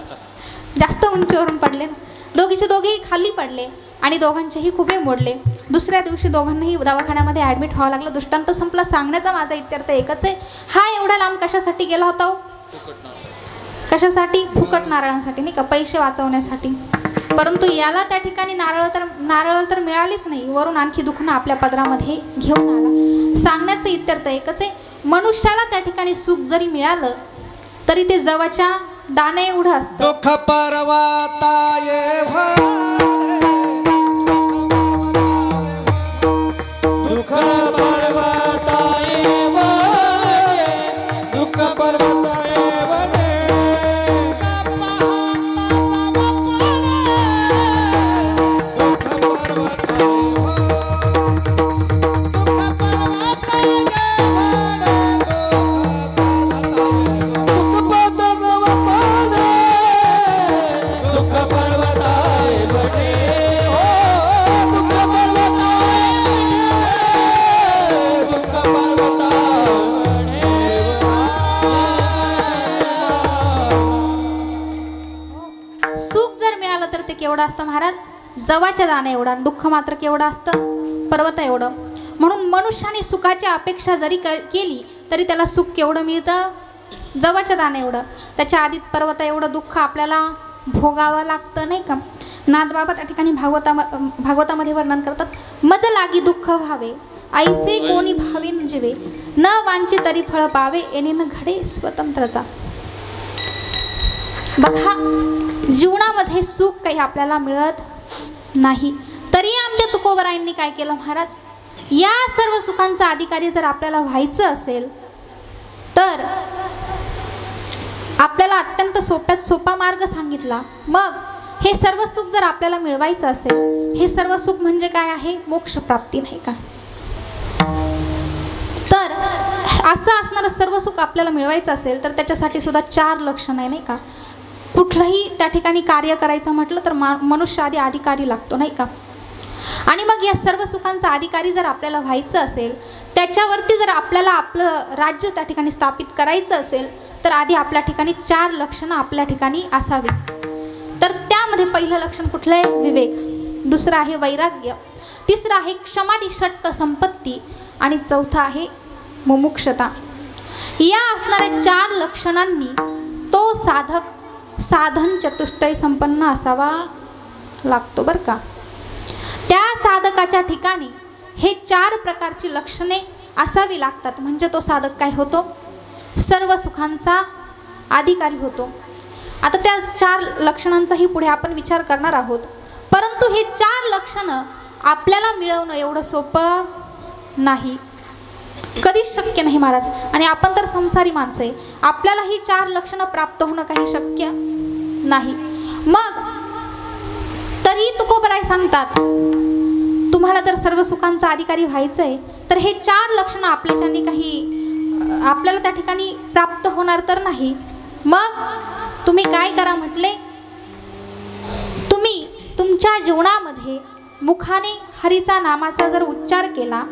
जास्त उंचीवरून पडले ना. दोघेही खाली पडले आणि दोघांचेही खुबे मोडले. दुसऱ्या दिवशी दोघांनाही दवाखान्यामध्ये ॲडमिट व्हावं लागलं. दृष्टांत संपला. सांगण्याचा माझा इत्यर्थ एकच आहे, हा एवढा लांब कशासाठी गेला होता. कशासाठी, फुकट नारळांसाठी नाही का, पैसे वाचवण्यासाठी. परंतु याला त्या ठिकाणी नारळ तर मिळालीच नाही, वरून आणखी दुखणं आपल्या पदरामध्ये घेऊन आला. सांगण्याचं इत्यर्थ एकच आहे, मनुष्याला त्या ठिकाणी सुख जरी मिळालं तरी ते जवळच्या दाणे एवढं असतं. दुःख पर्वता दुःख पर्वता दुःख पर्वता केवढं असतं महाराज, जवाच्या दाणे एवढा. दुःख मात्र केवढं असतं, पर्वत एवढं. म्हणून मनुष्याने सुखाची अपेक्षा जरी केली तरी त्याला सुख केवढं मिळतं, जवळच्या दाणे एवढं. त्याच्या आधीत पर्वता एवढं दुःख आपल्याला भोगावं लागतं नाही का. नाथबाबा त्या ठिकाणी भागवतामध्ये वर्णन करतात, मज लागी दुःख व्हावे ऐसे कोणी भावीन जीवे, न वांची तरी फळ पावे येणे न घडे स्वतंत्रता. बघा, जीवनामध्ये सुख काही आपल्याला मिळत नाही, तरी आमच्या तुकोबरायांनी काय केलं महाराज, या सर्व सुखांचा अधिकारी जर आपल्याला व्हायचं असेल तर आपल्याला अत्यंत सोप्यात सोपा मार्ग सांगितला. मग हे सर्व सुख जर आपल्याला मिळवायचं असेल, हे सर्व सुख म्हणजे काय आहे, मोक्ष प्राप्ती नाही का. तर असं असणारं सर्व सुख आपल्याला मिळवायचं असेल तर त्याच्यासाठी सुद्धा 4 लक्षण आहे नाही का. कुठलंही त्या ठिकाणी कार्य करायचं म्हटलं तर मनुष्य आधी अधिकारी लागतो नाही का. आणि मग या सर्व सुखांचा अधिकारी जर आपल्याला व्हायचं असेल, त्याच्यावरती जर आपल्याला आपलं राज्य त्या ठिकाणी स्थापित करायचं असेल तर आधी आपल्या ठिकाणी 4 लक्षणं आपल्या ठिकाणी असावी. तर त्यामध्ये पहिलं लक्षण कुठलं आहे, विवेक. दुसरं आहे वैराग्य. तिसरं आहे क्षमादी षटक संपत्ती. आणि चौथं आहे मुमुक्षता. या असणाऱ्या 4 लक्षणांनी तो साधक साधन चतुष्टय संपन्न असावा लागतो बरं का. त्या साधकाच्या ठिकाणी हे 4 प्रकारची लक्षणे असावी लागतात, म्हणजे तो साधक काय होतो, सर्व सुखांचा अधिकारी होतो. आता त्या 4 लक्षणांचाही पुढे आपण विचार करणार आहोत, परंतु हे 4 लक्षणं आपल्याला मिळवणं एवढं सोपं नाही, कधीच शक्य नाही महाराज. आणि आपण तर संसारी माणसं आहे, आपल्याला ही 4 लक्षणं प्राप्त होणं काही शक्य नाही. मग तरी तुकोबराय सांगतात, तुम्हाला जर सर्व सुखांचा अधिकारी व्हायचं आहे तर हे 4 लक्षणं आपल्याच्यानी काही आपल्याला त्या ठिकाणी प्राप्त होणार तर नाही. मग तुम्ही काय करा म्हटले, तुम्ही तुमच्या जीवनामध्ये मुखाने हरीचा नामाचा जर उच्चार केला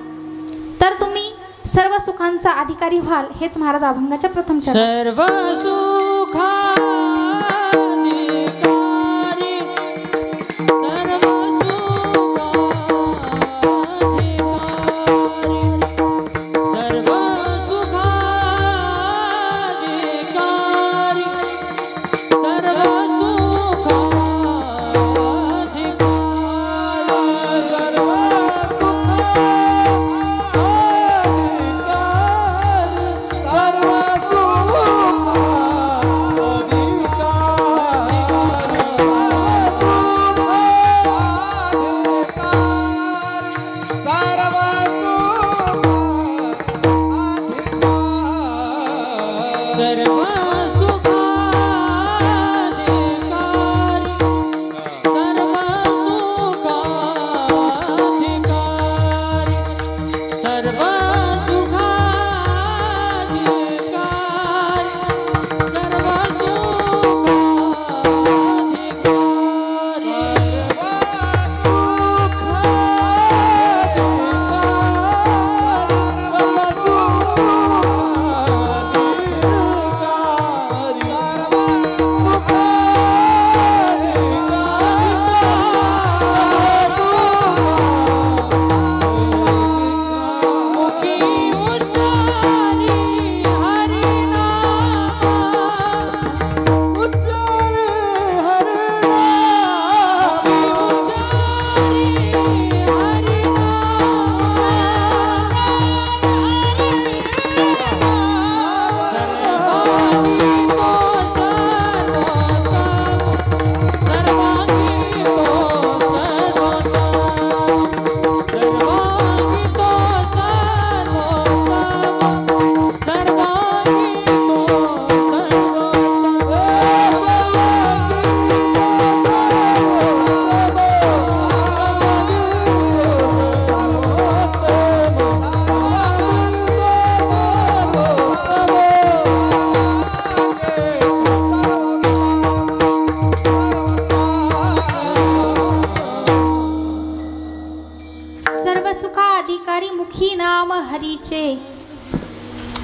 तर तुम्ही सर्व सुखांचा अधिकारी व्हाल. हेच महाराज अभंगाच्या प्रथम सर्व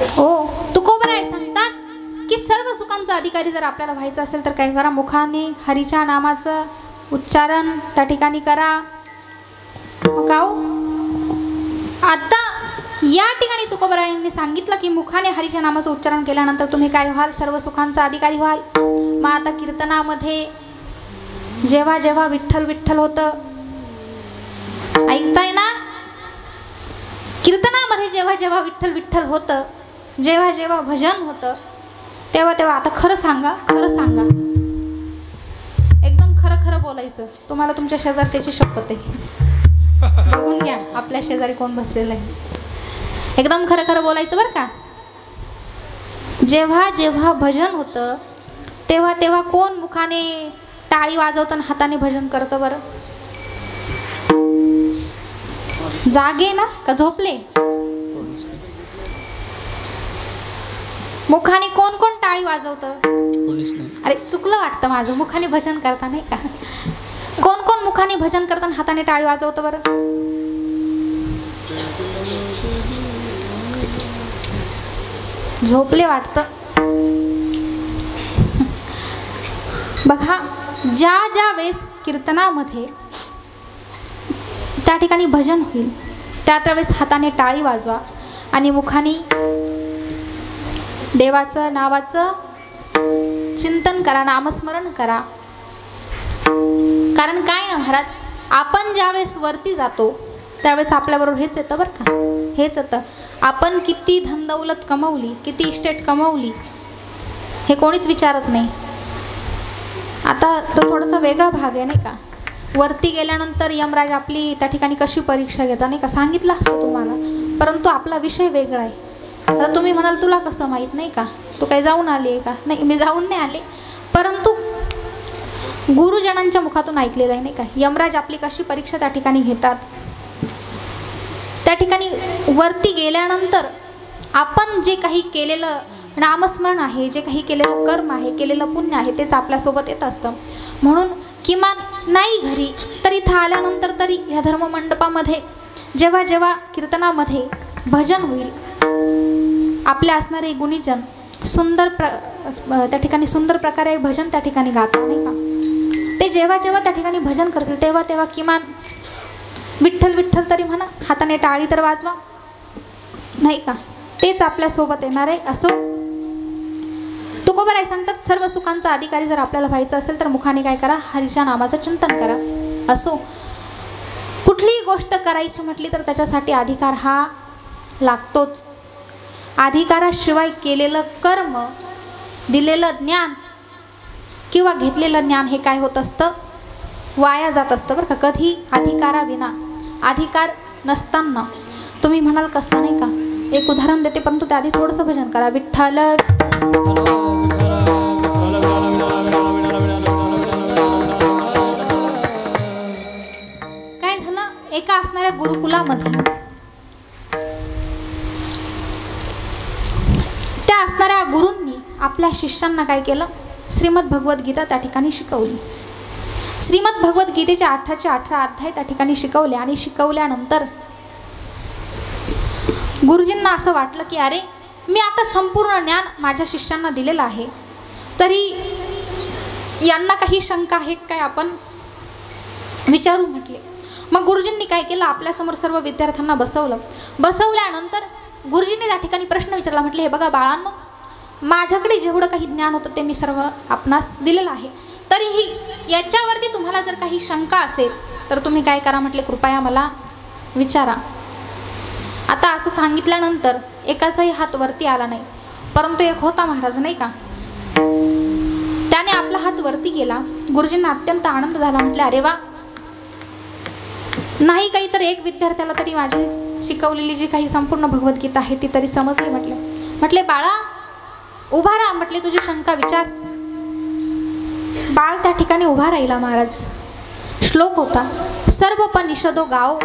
हो, तुकोबराय सांगतात की सर्व सुखांचा अधिकारी जर आपल्याला व्हायचं असेल तर काय करा, मुखाने हरीच्या नामाचं उच्चारण त्या ठिकाणी करा. मग आता या ठिकाणी तुकोबरायांनी सांगितलं की मुखाने हरीच्या नामाचं उच्चारण केल्यानंतर तुम्ही काय व्हाल, सर्व सुखांचा अधिकारी व्हाल. मग आता कीर्तनामध्ये जेव्हा जेव्हा विठ्ठल विठ्ठल होतं, ऐकताय ना, कीर्तनामध्ये जेव्हा जेव्हा विठ्ठल विठ्ठल होतं, जेव्हा जेव्हा भजन होतं, तेव्हा तेव्हा आता खरं सांगा, खरं सांगा, एकदम खरं खरं बोलायचं. तुम्हाला तुमच्या शेजारच्याची शपथ आहे, बघून घ्या आपल्या शेजारी कोण बसलेलं आहे. एकदम खरं खरं बोलायचं बरं का. जेव्हा जेव्हा भजन होतं तेव्हा तेव्हा कोण मुखाने टाळी वाजवतं आणि हाताने भजन करतं बरं? जागे ना का झोपले? मुखाने कोण कोण टाळी वाजवतं? अरे चुकलं वाटतं माझं, मुखाने भजन करता नाही का? कोण कोण मुखाने भजन करताना हाताने टाळी वाजवतं बरं? झोपले वाटतं. बघा, ज्या ज्या वेळेस कीर्तनामध्ये त्या ठिकाणी भजन होईल त्या त्यावेळेस हाताने टाळी वाजवा आणि मुखाने देवाचं नावाचं चिंतन करा, नामस्मरण करा. कारण काय ना महाराज, आपण ज्यावेळेस वरती जातो त्यावेळेस आपल्याबरोबर हेच येतं बरं का, हेच येतं. आपण किती धनदौलत कमवली, किती इस्टेट कमवली, हे कोणीच विचारत नाही. आता तो थोडासा वेगळा भाग आहे नाही का. वरती गेल्यानंतर यमराज आपली त्या ठिकाणी कशी परीक्षा घेता नाही का, सांगितलं असतं तुम्हाला, परंतु आपला विषय वेगळा आहे. आता तुम्ही म्हणाल तुला कसं माहीत नाही का, तू काही जाऊन आली आहे का? नाही, मी जाऊन नाही आले, परंतु गुरुजनांच्या मुखातून ऐकलेलं आहे नाही का. यमराज आपली कशी परीक्षा त्या ठिकाणी घेतात. त्या ठिकाणी वरती गेल्यानंतर आपण जे काही केलेलं नामस्मरण आहे, जे काही केलेलं कर्म आहे, केलेलं पुण्य आहे, तेच आपल्यासोबत येत असतं. म्हणून किमान नाही घरी तर इथं आल्यानंतर तरी ह्या धर्ममंडपामध्ये जेव्हा जेव्हा कीर्तनामध्ये भजन होईल, आपले असणारे गुणीजन त्या ठिकाणी सुंदर प्रकारे भजन त्या ठिकाणी गातात नाही का. ते जेव्हा जेव्हा त्या ठिकाणी भजन करतील तेव्हा तेव्हा किमान विठ्ठल विठ्ठल तरी म्हणा, हाताने टाळी तर वाजवा नाही का. तेच आपल्यासोबत येणार आहे. असो, तुकोबराय सांगतात सर्व सुखांचा अधिकारी जर आपल्याला व्हायचं असेल तर मुखाने काय करा, हरीच्या नामाचं चिंतन करा. असो, कुठलीही गोष्ट करायची म्हटली तर त्याच्यासाठी अधिकार हा लागतोच. अधिकाराशिवाय केलेलं कर्म, दिलेलं ज्ञान किंवा घेतलेलं ज्ञान हे काय होत असतं, वाया जात असतं बरं का. कधी अधिकाराविना, अधिकार नसताना. तुम्ही म्हणाल कसं नाही का, एक उदाहरण देते परंतु त्याआधी थोडंसं भजन करा. विठ्ठल काय झालं, एका असणाऱ्या गुरुकुलामध्ये त्या असणाऱ्या गुरूंनी आपल्या शिष्यांना काय केलं, श्रीमद भगवद्गीता त्या ठिकाणी शिकवली. श्रीमद भगवद्गीतेचे 18 अध्याय त्या ठिकाणी शिकवले आणि शिकवल्यानंतर गुरुजींना असं वाटलं की अरे, मी आता संपूर्ण ज्ञान माझ्या शिष्यांना दिलेलं आहे, तरी यांना काही शंका आहे काय, आपण विचारू म्हटले. मग गुरुजींनी काय केलं, आपल्यासमोर सर्व विद्यार्थ्यांना बसवलं. बसवल्यानंतर गुरुजींनी त्या ठिकाणी प्रश्न विचारला. म्हटले, हे बघा बाळांनो, माझ्याकडे जेवढं काही ज्ञान होतं ते मी सर्व आपणास दिलेलं आहे, तरीही याच्यावरती तुम्हाला जर काही शंका असेल तर तुम्ही काय करा म्हटले, कृपया मला विचारा. आता असं सांगितल्यानंतर एकाचाही हात वरती आला नाही, परंतु एक होता महाराज नाही का, त्याने आपला हात वरती केला. गुरुजींना अत्यंत आनंद झाला. म्हटले, अरे वा, नाही काही तर एक विद्यार्थ्याला तरी माझी शिकवलेली जी काही संपूर्ण भगवद्गीता आहे ती तरी समजली. म्हटले बाळा उभा राहा. म्हटले तुझी शंका विचार. बाळ त्या ठिकाणी उभा राहिला महाराज. श्लोक होता, सर्वोपनिषदो गाव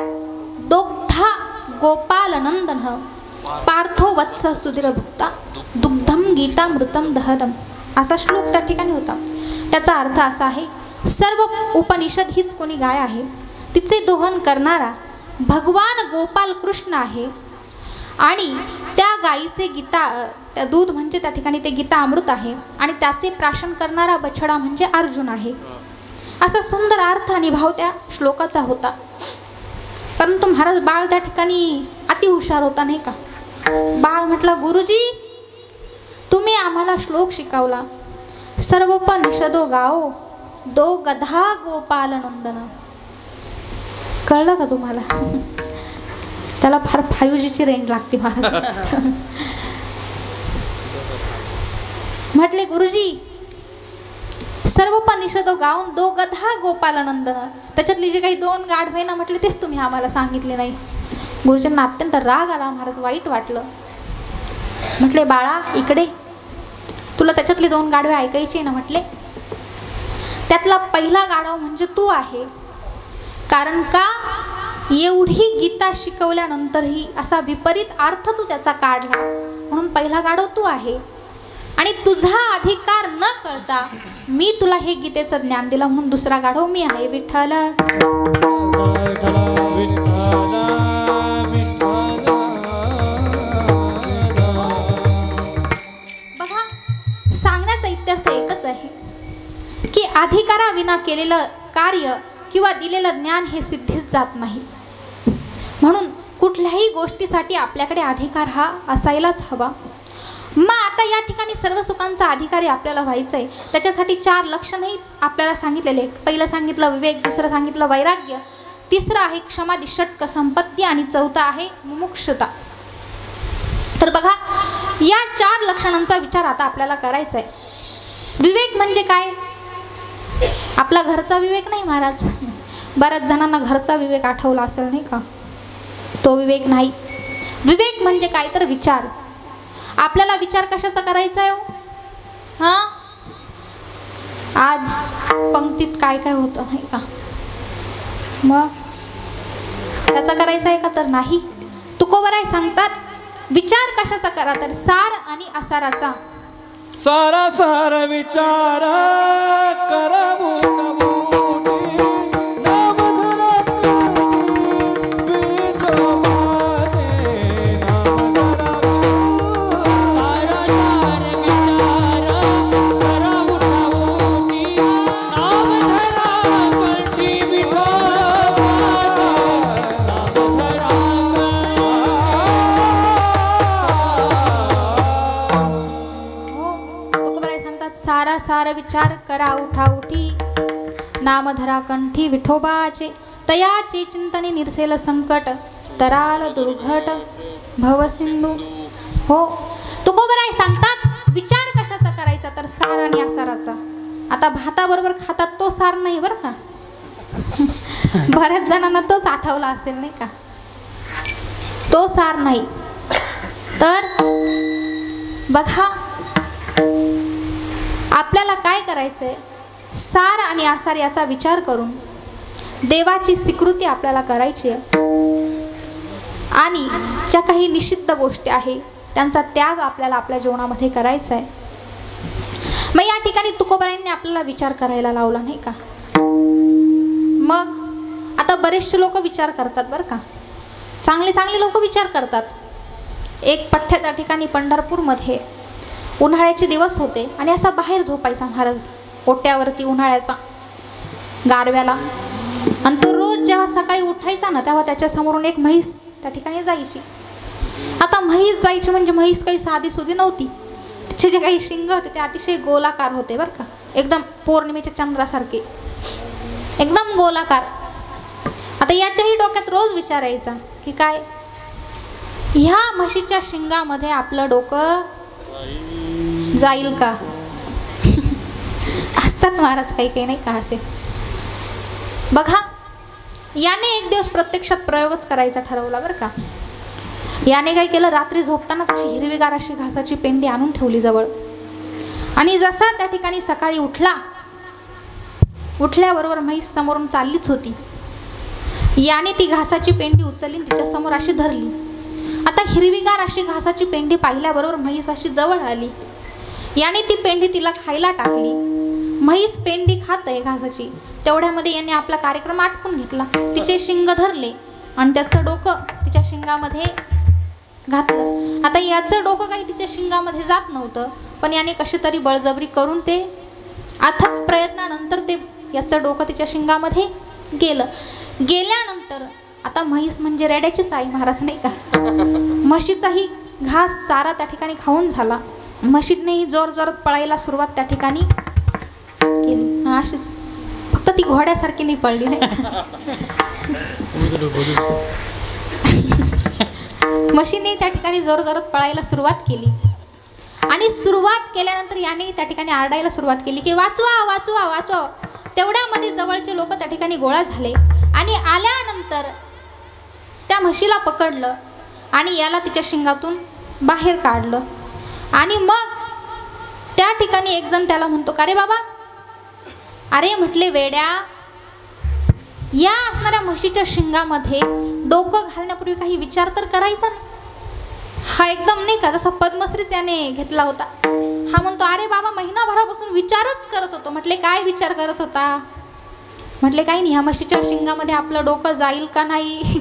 दोग्धा गोपाल नंदन पार्थो वत्स सुधीर भुक्ता दुग्धम गीतामृतम दहदम, असा श्लोक त्या ठिकाणी होता. त्याचा अर्थ असा आहे, सर्व उपनिषद हीच कोणी गाय आहे, तिचे दोहन करणारा भगवान गोपाल कृष्ण आहे आणि त्या गायीचे गीता त्या दूध म्हणजे त्या ठिकाणी ते गीता अमृत आहे आणि त्याचे प्राशन करणारा बछडा म्हणजे अर्जुन आहे. असा सुंदर अर्थ आणि भाव त्या श्लोकाचा होता. परंतु महाराज बाळ त्या ठिकाणी अति हुशार होता नाही का. बाळ म्हटलं, गुरुजी तुम्ही आम्हाला श्लोक शिकवला, सर्वोपनिषदो गाओ दो गधा गोपाल नंदन. कळलं का तुम्हाला? त्याला फार 5Gची रेंज लागते महाराज. म्हटले, गुरुजी सर्वोपनिषदो गाऊन दो गधा गोपाल नंदन, त्याच्यातली जे काही 2 गाढवे ना म्हटले तेच तुम्ही आम्हाला सांगितले नाही. गुरुजींना अत्यंत राग आला महाराज, वाईट वाटलं. म्हटले, बाळा इकडे, तुला त्याच्यातले 2 गाढवे ऐकायचे ना म्हटले. त्यातला पहिला गाढव म्हणजे तू आहे. कारण का, एवढी गीता शिकवल्यानंतरही असा विपरीत अर्थ तू त्याचा काढला, म्हणून पहिला गाढव तू आहे. आणि तुझा अधिकार न कळता मी तुला हे गीतेचं ज्ञान दिलं, म्हणून दुसरा गाढव मी आहे. विठ्ठल बघा, सांगण्याचा इत्यर्थ एकच आहे की अधिकाराविना केलेलं कार्य किंवा दिलेलं ज्ञान हे सिद्धीच जात नाही. म्हणून कुठल्याही गोष्टीसाठी आपल्याकडे अधिकार हा असायलाच हवा. मग आता या ठिकाणी सर्व सुखांचा अधिकारी आपल्याला व्हायचं आहे. त्याच्यासाठी 4 लक्षणही आपल्याला सांगितलेले. पहिलं सांगितलं विवेक, दुसरं सांगितलं वैराग्य, तिसरं आहे क्षमादी षटक संपत्ती आणि चौथा आहे मुमुक्षुता. तर बघा, या 4 लक्षणांचा विचार आता आपल्याला करायचा आहे. विवेक म्हणजे काय? आपला घरचा विवेक नाही महाराज. बऱ्याच जणांना घरचा विवेक आठवला असेल नाही का, तो विवेक नाही. विवेक म्हणजे काय तर विचार. आपल्याला विचार कशाचा करायचा आहे? हां, आज पंक्तीत काय काय होतं नाही का, मग त्याचा करायचा आहे का तर नाही. तुकोबराय सांगतात, विचार कशाचा करा तर सार आणि असाराचा. सारा सार विचार करमून सारा सार विचार करा उठा उठी, नाम धरा कंठी विठोबाचे, तयाचे चिंतने निरसेल संकट, तराल दुर्घट भवसिंधू. हो, तुकोबराय सांगतात विचार कशाचा करायचा तर सार आणि असाराचा. आता भाताबरोबर खातात तो सार नाही बरं का. बऱ्याच जणांना तोच आठवला असेल नाही का, तो सार नाही. तर बघा, आपल्याला काय करायचंय, सार आणि आसार याचा विचार करून देवाची स्वीकृती आपल्याला करायची आहे. आणि ज्या काही निषिद्ध गोष्टी आहे त्यांचा त्याग आपल्याला आपल्या जीवनामध्ये करायचा आहे. मग या ठिकाणी तुकोबरायांनी आपल्याला विचार करायला लावला नाही का. मग आता बरेचसे लोक विचार करतात बरं का, चांगले चांगले लोक विचार करतात. एक पठ्ठ्या त्या ठिकाणी पंढरपूरमध्ये उन्हाळ्याचे दिवस होते आणि असा बाहेर झोपायचा महाराज ओट्यावरती उन्हाळ्याचा गारव्याला. आणि तो रोज जेव्हा सकाळी उठायचा ना तेव्हा त्याच्या समोरून एक म्हैस त्या ठिकाणी जायची. आता म्हैस जायची म्हणजे म्हैस काही साधी सुधी नव्हती. तिचे जे काही शिंग होते ते अतिशय गोलाकार होते बरं का, एकदम पौर्णिमेच्या चंद्रासारखे एकदम गोलाकार. आता याच्याही डोक्यात रोज विचारायचा की काय, ह्या म्हशीच्या शिंगामध्ये आपलं डोकं जाईल का. असतात महाराज काही काही नाही का असे. बघा, याने एक दिवस प्रत्यक्षात प्रयोगच करायचा ठरवला बरं का. याने काय केलं, रात्री झोपतानाच अशी हिरवीगार अशी घासाची पेंडी आणून ठेवली जवळ. आणि जसा त्या ठिकाणी सकाळी उठल्याबरोबर म्हैस समोरून चाललीच होती. याने ती घासाची पेंडी उचलली, तिच्या समोर अशी धरली. आता हिरवीगार अशी घासाची पेंडी पाहिल्याबरोबर म्हैस अशी जवळ आली. याने ती पेंडी तिला खायला टाकली. म्हैस पेंडी खात आहे घासाची, तेवढ्यामध्ये याने आपला कार्यक्रम आटपून घेतला. तिचे शिंग धरले आणि त्याचं डोकं तिच्या शिंगामध्ये घातलं. आता याचं डोकं काही तिच्या शिंगामध्ये जात नव्हतं, पण याने कशी तरी बळजबरी करून ते अथक प्रयत्नानंतर ते याचं डोकं तिच्या शिंगामध्ये गेलं. गेल्यानंतर आता म्हैस म्हणजे रेड्याचीच आई महाराज नाही का. म्हशीचाही घास चारा त्या ठिकाणी खाऊन झाला. म्हशीनेही जोर जोरात पळायला सुरुवात त्या ठिकाणी केली. अशीच फक्त ती घोड्यासारखी नाही पळली नाही. म्हशीने त्या ठिकाणी जोर जोरात पळायला सुरुवात केली आणि सुरुवात केल्यानंतर याने त्या ठिकाणी आरडायला सुरुवात केली की वाचवा वाचवा वाचवा. तेवढ्यामध्ये जवळचे लोक त्या ठिकाणी गोळा झाले आणि आल्यानंतर त्या म्हशीला पकडलं आणि याला तिच्या शिंगातून बाहेर काढलं. आणि मग त्या ठिकाणी एक जण त्याला म्हणतो का रे बाबा, अरे म्हटले वेड्या, या असणाऱ्या म्हशीच्या शिंगामध्ये डोकं घालण्यापूर्वी काही विचार तर करायचा नाही. हा एकदम नाही का जसा पद्मश्रीच याने घेतला होता. हा म्हणतो अरे बाबा, महिनाभरापासून विचारच करत होतो. म्हटले काय विचार करत होता. म्हटले काही नाही, ह्या म्हशीच्या शिंगामध्ये आपलं डोकं जाईल का नाही.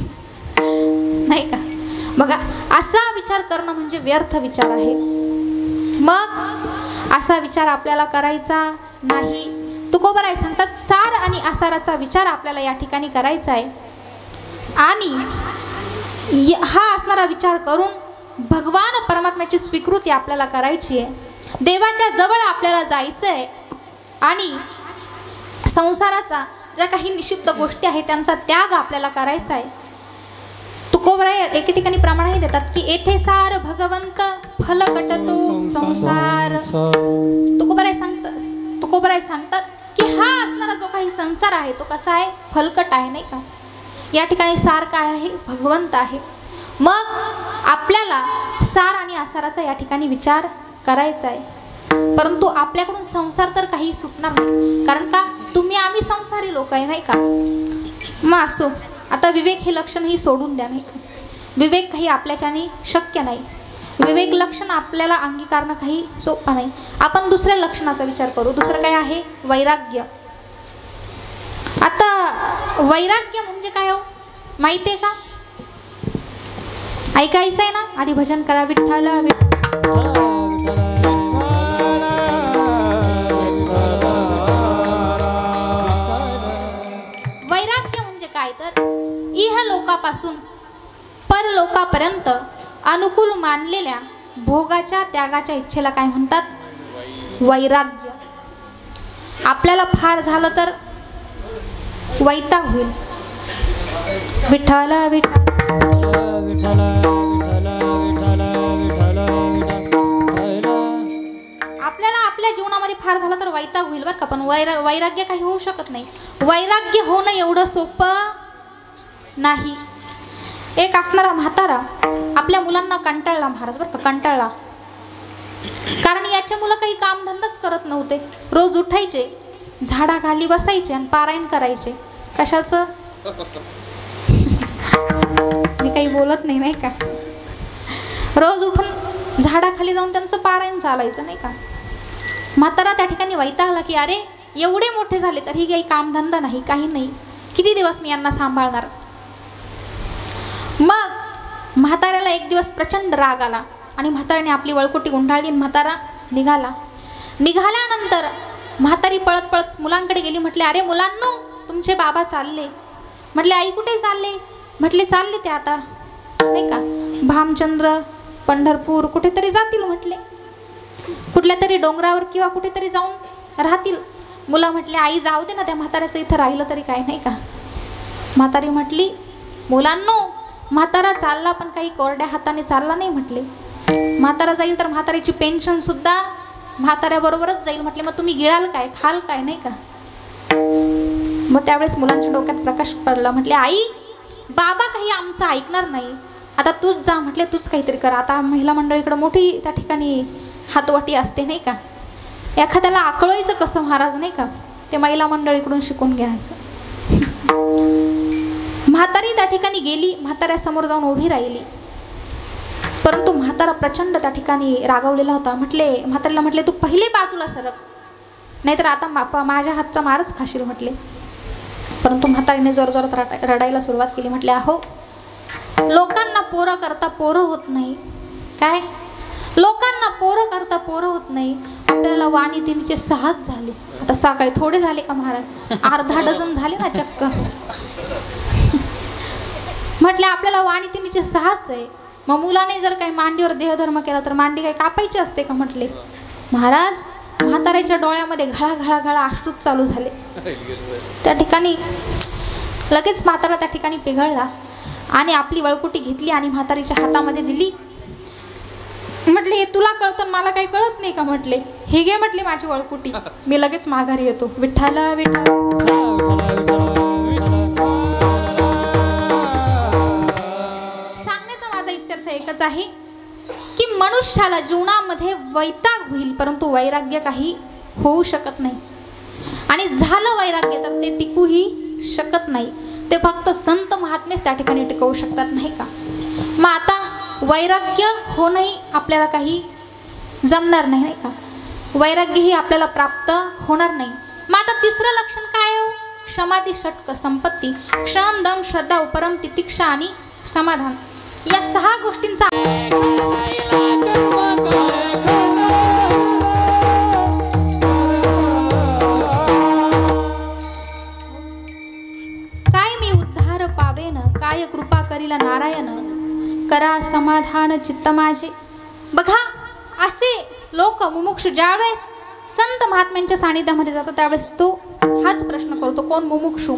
नाही का. बघा, असा विचार करणं म्हणजे व्यर्थ विचार आहे. मग असा विचार आपल्याला करायचा नाही. तुकोबराय सांगतात, सार आणि आसाराचा विचार आपल्याला या ठिकाणी करायचा आहे आणि हा असणारा विचार करून भगवान परमात्म्याची स्वीकृती आपल्याला करायची आहे. देवाच्या जवळ आपल्याला जायचं आहे आणि संसाराचा ज्या काही निषिद्ध गोष्टी आहेत त्यांचा त्याग आपल्याला करायचा आहे. तुकोबराय एके ठिकाणी प्रमाणही देतात की येथे सार भगवंत फल कटतो संसार. तुकोबराय सांगतात की हा असणारा जो काही संसार आहे तो कसा आहे, फलकट आहे नाही का. या ठिकाणी सार काय आहे, भगवंत आहे. मग आपल्याला सार आणि आसाराचा या ठिकाणी विचार करायचा आहे. परंतु आपल्याकडून संसार तर काही सुटणार नाही, कारण का तुम्ही आम्ही संसारी लोक आहे नाही का. मग असो, आता विवेक हे लक्षणही सोडून द्या नाही का. विवेक काही आपल्याच्याने शक्य नाही. विवेक लक्षण आपल्याला अंगीकारणं काही सोपं नाही. आपण दुसऱ्या लक्षणाचा विचार करू. दुसरं काय आहे, वैराग्य. आता वैराग्य म्हणजे काय हो माहिती आहे का. ऐकायचं आहे ना, आधी भजन करा. विठ्ठल वैराग्य म्हणजे काय तर इह लोकापासून परलोकापर्यंत अनुकूल मानलेल्या भोगाच्या त्यागाच्या इच्छेला काय म्हणतात, वैराग्य. आपल्याला फार झालं तर वैताग होईल. विठ्ठल विठ्ठल आपल्याला आपल्या जीवनामध्ये फार झालं तर वैताग होईल बरं का. पण वैराग्य काही होऊ शकत नाही. वैराग्य होणं एवढं सोपं नाही. एक असणारा म्हातारा आपल्या मुलांना कंटाळला महाराज बरं का, कंटाळला. कारण याचे मुलं काही कामधंदाच करत नव्हते. रोज उठायचे, झाडाखाली बसायचे आणि पारायण करायचे. कशाचं मी काही बोलत नाही नाही का. रोज उठून झाडाखाली जाऊन त्यांचं पारायण चालायचं नाही का. म्हातारा त्या ठिकाणी वैतागला की अरे एवढे मोठे झाले तरी काही कामधंदा नाही, काही नाही, किती दिवस मी यांना सांभाळणार. मग म्हाताऱ्याला एक दिवस प्रचंड राग आला आणि म्हाताऱ्याने आपली वळकोटी गुंडाळली. म्हातारा निघाला. निघाल्यानंतर म्हातारी पळत पळत मुलांकडे गेली. म्हटले अरे मुलांनो, तुमचे बाबा चालले. म्हटले आई कुठे चालले. म्हटले चालले ते आता नाही का भामचंद्र पंढरपूर कुठेतरी जातील. म्हटले कुठल्या तरी डोंगरावर किंवा कुठेतरी जाऊन राहतील. मुलं म्हटले आई जाऊ दे ना, त्या म्हाताऱ्याचं इथं राहिलं तरी काय नाही का. म्हातारी म्हटली मुलांनो, म्हातारा चालला पण काही कोरड्या हाताने चालला नाही. म्हटले म्हातारा जाईल तर म्हातारीची पेन्शन सुद्धा म्हाताऱ्याबरोबरच जाईल. म्हटले मग तुम्ही गिळाल काय, खाल काय नाही का. मग त्यावेळेस मुलांच्या डोक्यात प्रकाश पडला. म्हटले आई बाबा काही आमचं ऐकणार नाही, आता तूच जा. म्हटले तूच काहीतरी कर. आता महिला मंडळीकडे मोठी त्या ठिकाणी हातवाटी असते नाही का. एखाद्याला आकळायचं कसं महाराज नाही का, ते महिला मंडळीकडून शिकून घ्यायचं. म्हातारी त्या ठिकाणी गेली. म्हाताऱ्यासमोर जाऊन उभी राहिली. परंतु म्हातारा प्रचंड त्या ठिकाणी रागावलेला होता. म्हातारीला म्हटले तू पहिले बाजूला सरक, नाहीतर आता माझ्या हातचा मारच खाशील. म्हटले परंतु म्हातारीने जोरजोरात रडायला सुरुवात केली. म्हटले अहो, लोकांना पोरं करता पोरं होत नाही. काय लोकांना पोरं करता पोरं होत नाही. आपल्याला वाणी तिनचे 6 झाले. आता 6 काही थोडे झाले का महाराज, अर्धा डझन झाले ना चक्क. म्हटले आपल्याला वाणी तिन्हीचे 6च आहे, मग मुलाने जर काही मांडीवर देहधर्म केला तर मांडी काही कापायची असते का? म्हटले महाराज म्हाताऱ्याच्या डोळ्यामध्ये घळा घळा घळा अश्रूच चालू झाले. त्या ठिकाणी लगेच म्हातारा त्या ठिकाणी पिघळला आणि आपली वळकुटी घेतली आणि म्हातारीच्या हातामध्ये दिली. म्हटले हे तुला कळतं मला काही कळत नाही का? म्हटले हे घे म्हटले माझी वळकुटी, मी लगेच माघारी येतो. विठ्ठल विठ्ठल. सांगण्याचा माझा इत्यर्थ एकच आहे की मनुष्याला जीवनामध्ये वैताग होईल परंतु वैराग्य काही होऊ शकत नाही, आणि झालं वैराग्य तर ते टिकूही शकत नाही. ते फक्त संत महात्मेच त्या ठिकाणी टिकवू शकतात, नाही का? मग आता वैराग्य होणंही आपल्याला काही जमणार नाही, नाही का? वैराग्य ही आपल्याला प्राप्त होणार नाही. मग आता तिसरं लक्षण काय हो? क्षमादी षटक संपत्ती, क्षम दम श्रद्धा उपरम तितिक्षा आणि समाधान. या 6 गोष्टींचा काय मी उद्धार पावेन, काय कृपा करीला नारायण, करा समाधान चित्त माझे. बघा असे लोक मुमुक्षु ज्यावेळेस संत महात्म्यांच्या सानिध्यामध्ये जातात त्यावेळेस तो हाच प्रश्न करतो, कोण मुमुक्षु?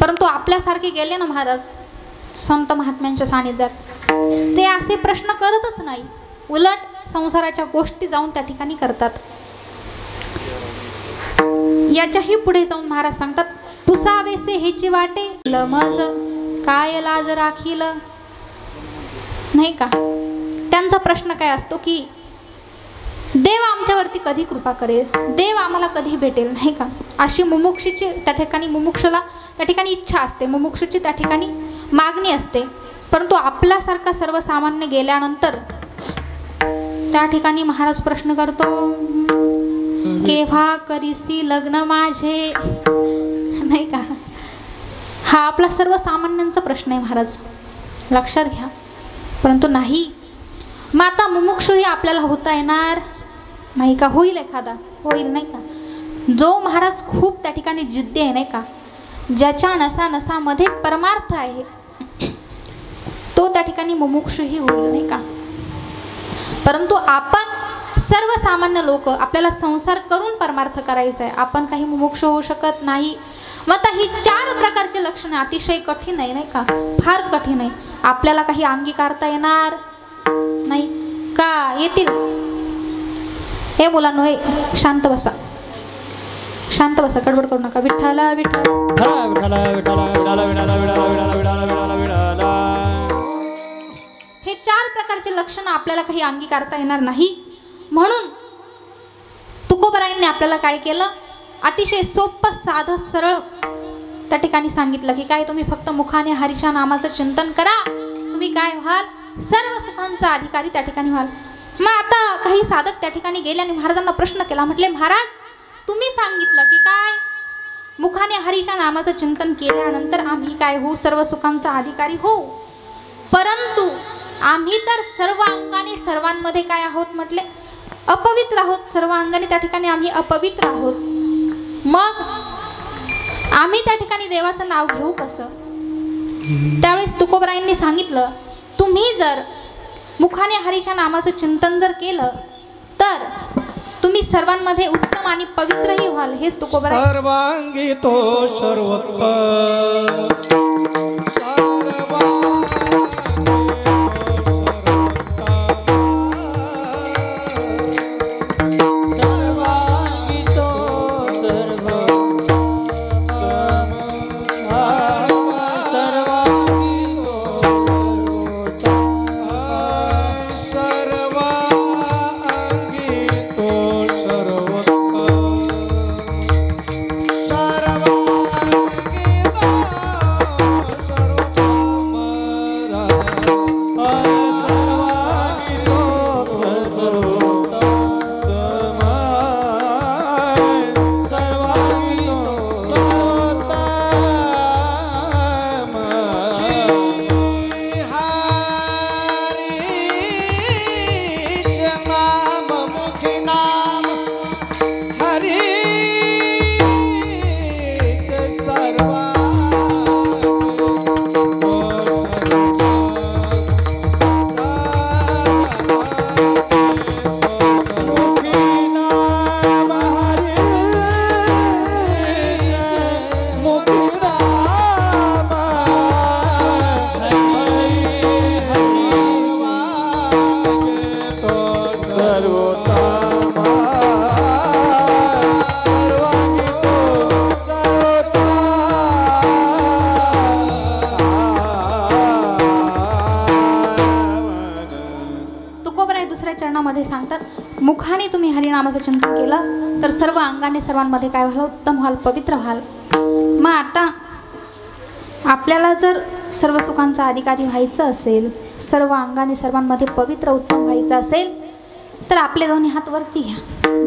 परंतु आपल्यासारखे गेले ना महाराज संत महात्म्यांच्या सानिध्यात, ते असे प्रश्न करतच नाही, उलट संसाराच्या गोष्टी जाऊन त्या ठिकाणी करतात. याच्याही पुढे जाऊन महाराज सांगतात, पुसावेसे हेची वाटे लमज काय लाज राखील, नाही का? त्यांचा प्रश्न काय असतो की देव आमच्यावरती कधी कृपा करेल, देव आम्हाला कधी भेटेल, नाही का? अशी मुमुक्षीची त्या ठिकाणी मुमुक्षला त्या ठिकाणी इच्छा असते, मुमुक्षूची त्या ठिकाणी मागणी असते. परंतु आपल्यासारखा सर्वसामान्य गेल्यानंतर त्या ठिकाणी महाराज प्रश्न करतो, केव्हा करीसी लग्न माझे, नाही का? हा आपला सर्वसामान्यांचा प्रश्न आहे महाराज, लक्षात घ्या. परंतु नाही, मग आता मुमुक्षुही आपल्याला होता येणार नाही का? होईल एखादा, होईल, नाही का? जो महाराज खूप त्या ठिकाणी जिद्दी आहे, नाही का? ज्याच्या नसा नसामध्ये परमार्थ आहे तो त्या ठिकाणी मुमुक्षुही होईल, नाही का? परंतु आपण सर्वसामान्य लोक, आपल्याला संसार करून परमार्थ करायचा आहे, आपण काही मुमुक्षु होऊ शकत नाही. मग आता ही 4 प्रकारचे लक्षणे अतिशय कठीण आहे, नाही का? फार कठीण आहे. आपल्याला काही अंगीकारता येणार नाही का? येतील. हे मुलांनो, हे शांत बसा, शांत बसा, गडबड करू नका. विठ्ठल विठ्ठल. हे 4 प्रकारचे लक्षण आपल्याला काही अंगीकारता येणार नाही. म्हणून तुकोबरायांनी आपल्याला काय केलं, अतिशय सोपं साधं सरळ त्या ठिकाणी सांगितलं की काय, तुम्ही फक्त मुखाने हरीच्या नामाचं चिंतन करा, तुम्ही काय व्हाल, सर्व सुखांचा अधिकारी त्या ठिकाणी व्हाल. मग आता काही साधक त्या ठिकाणी गेले आणि महाराजांना प्रश्न केला. म्हटले महाराज तुम्ही सांगितलं की काय, मुखाने हरीच्या नामाचं चिंतन केल्यानंतर आम्ही काय होऊ, सर्व सुखांचा अधिकारी होऊ. परंतु आम्ही तर सर्व अंगाने सर्वांमध्ये काय आहोत? म्हटले अपवित्र आहोत. सर्व अंगाने त्या ठिकाणी आम्ही अपवित्र आहोत. मग आम्ही त्या ठिकाणी देवाचं नाव घेऊ कसं? त्यावेळेस तुकोबरायांनी सांगितलं, तुम्ही जर मुखाने हरीच्या नामाचं चिंतन जर केलं तर तुम्ही सर्वांमध्ये उत्तम आणि पवित्रही व्हाल. हेच तुकोबराय सर्वांगी तो सर्वोत्तम. शास्त्रामध्ये सांगतात मुखाने तुम्ही हरिनामाचं चिंतन केलं तर सर्व अंगाने सर्वांमध्ये काय व्हाल, उत्तम व्हाल, पवित्र व्हाल. मग आता आपल्याला जर सर्व सुखांचा अधिकारी व्हायचं असेल, सर्व अंगाने सर्वांमध्ये पवित्र उत्तम व्हायचं असेल तर आपले दोन्ही हात वरती घ्या.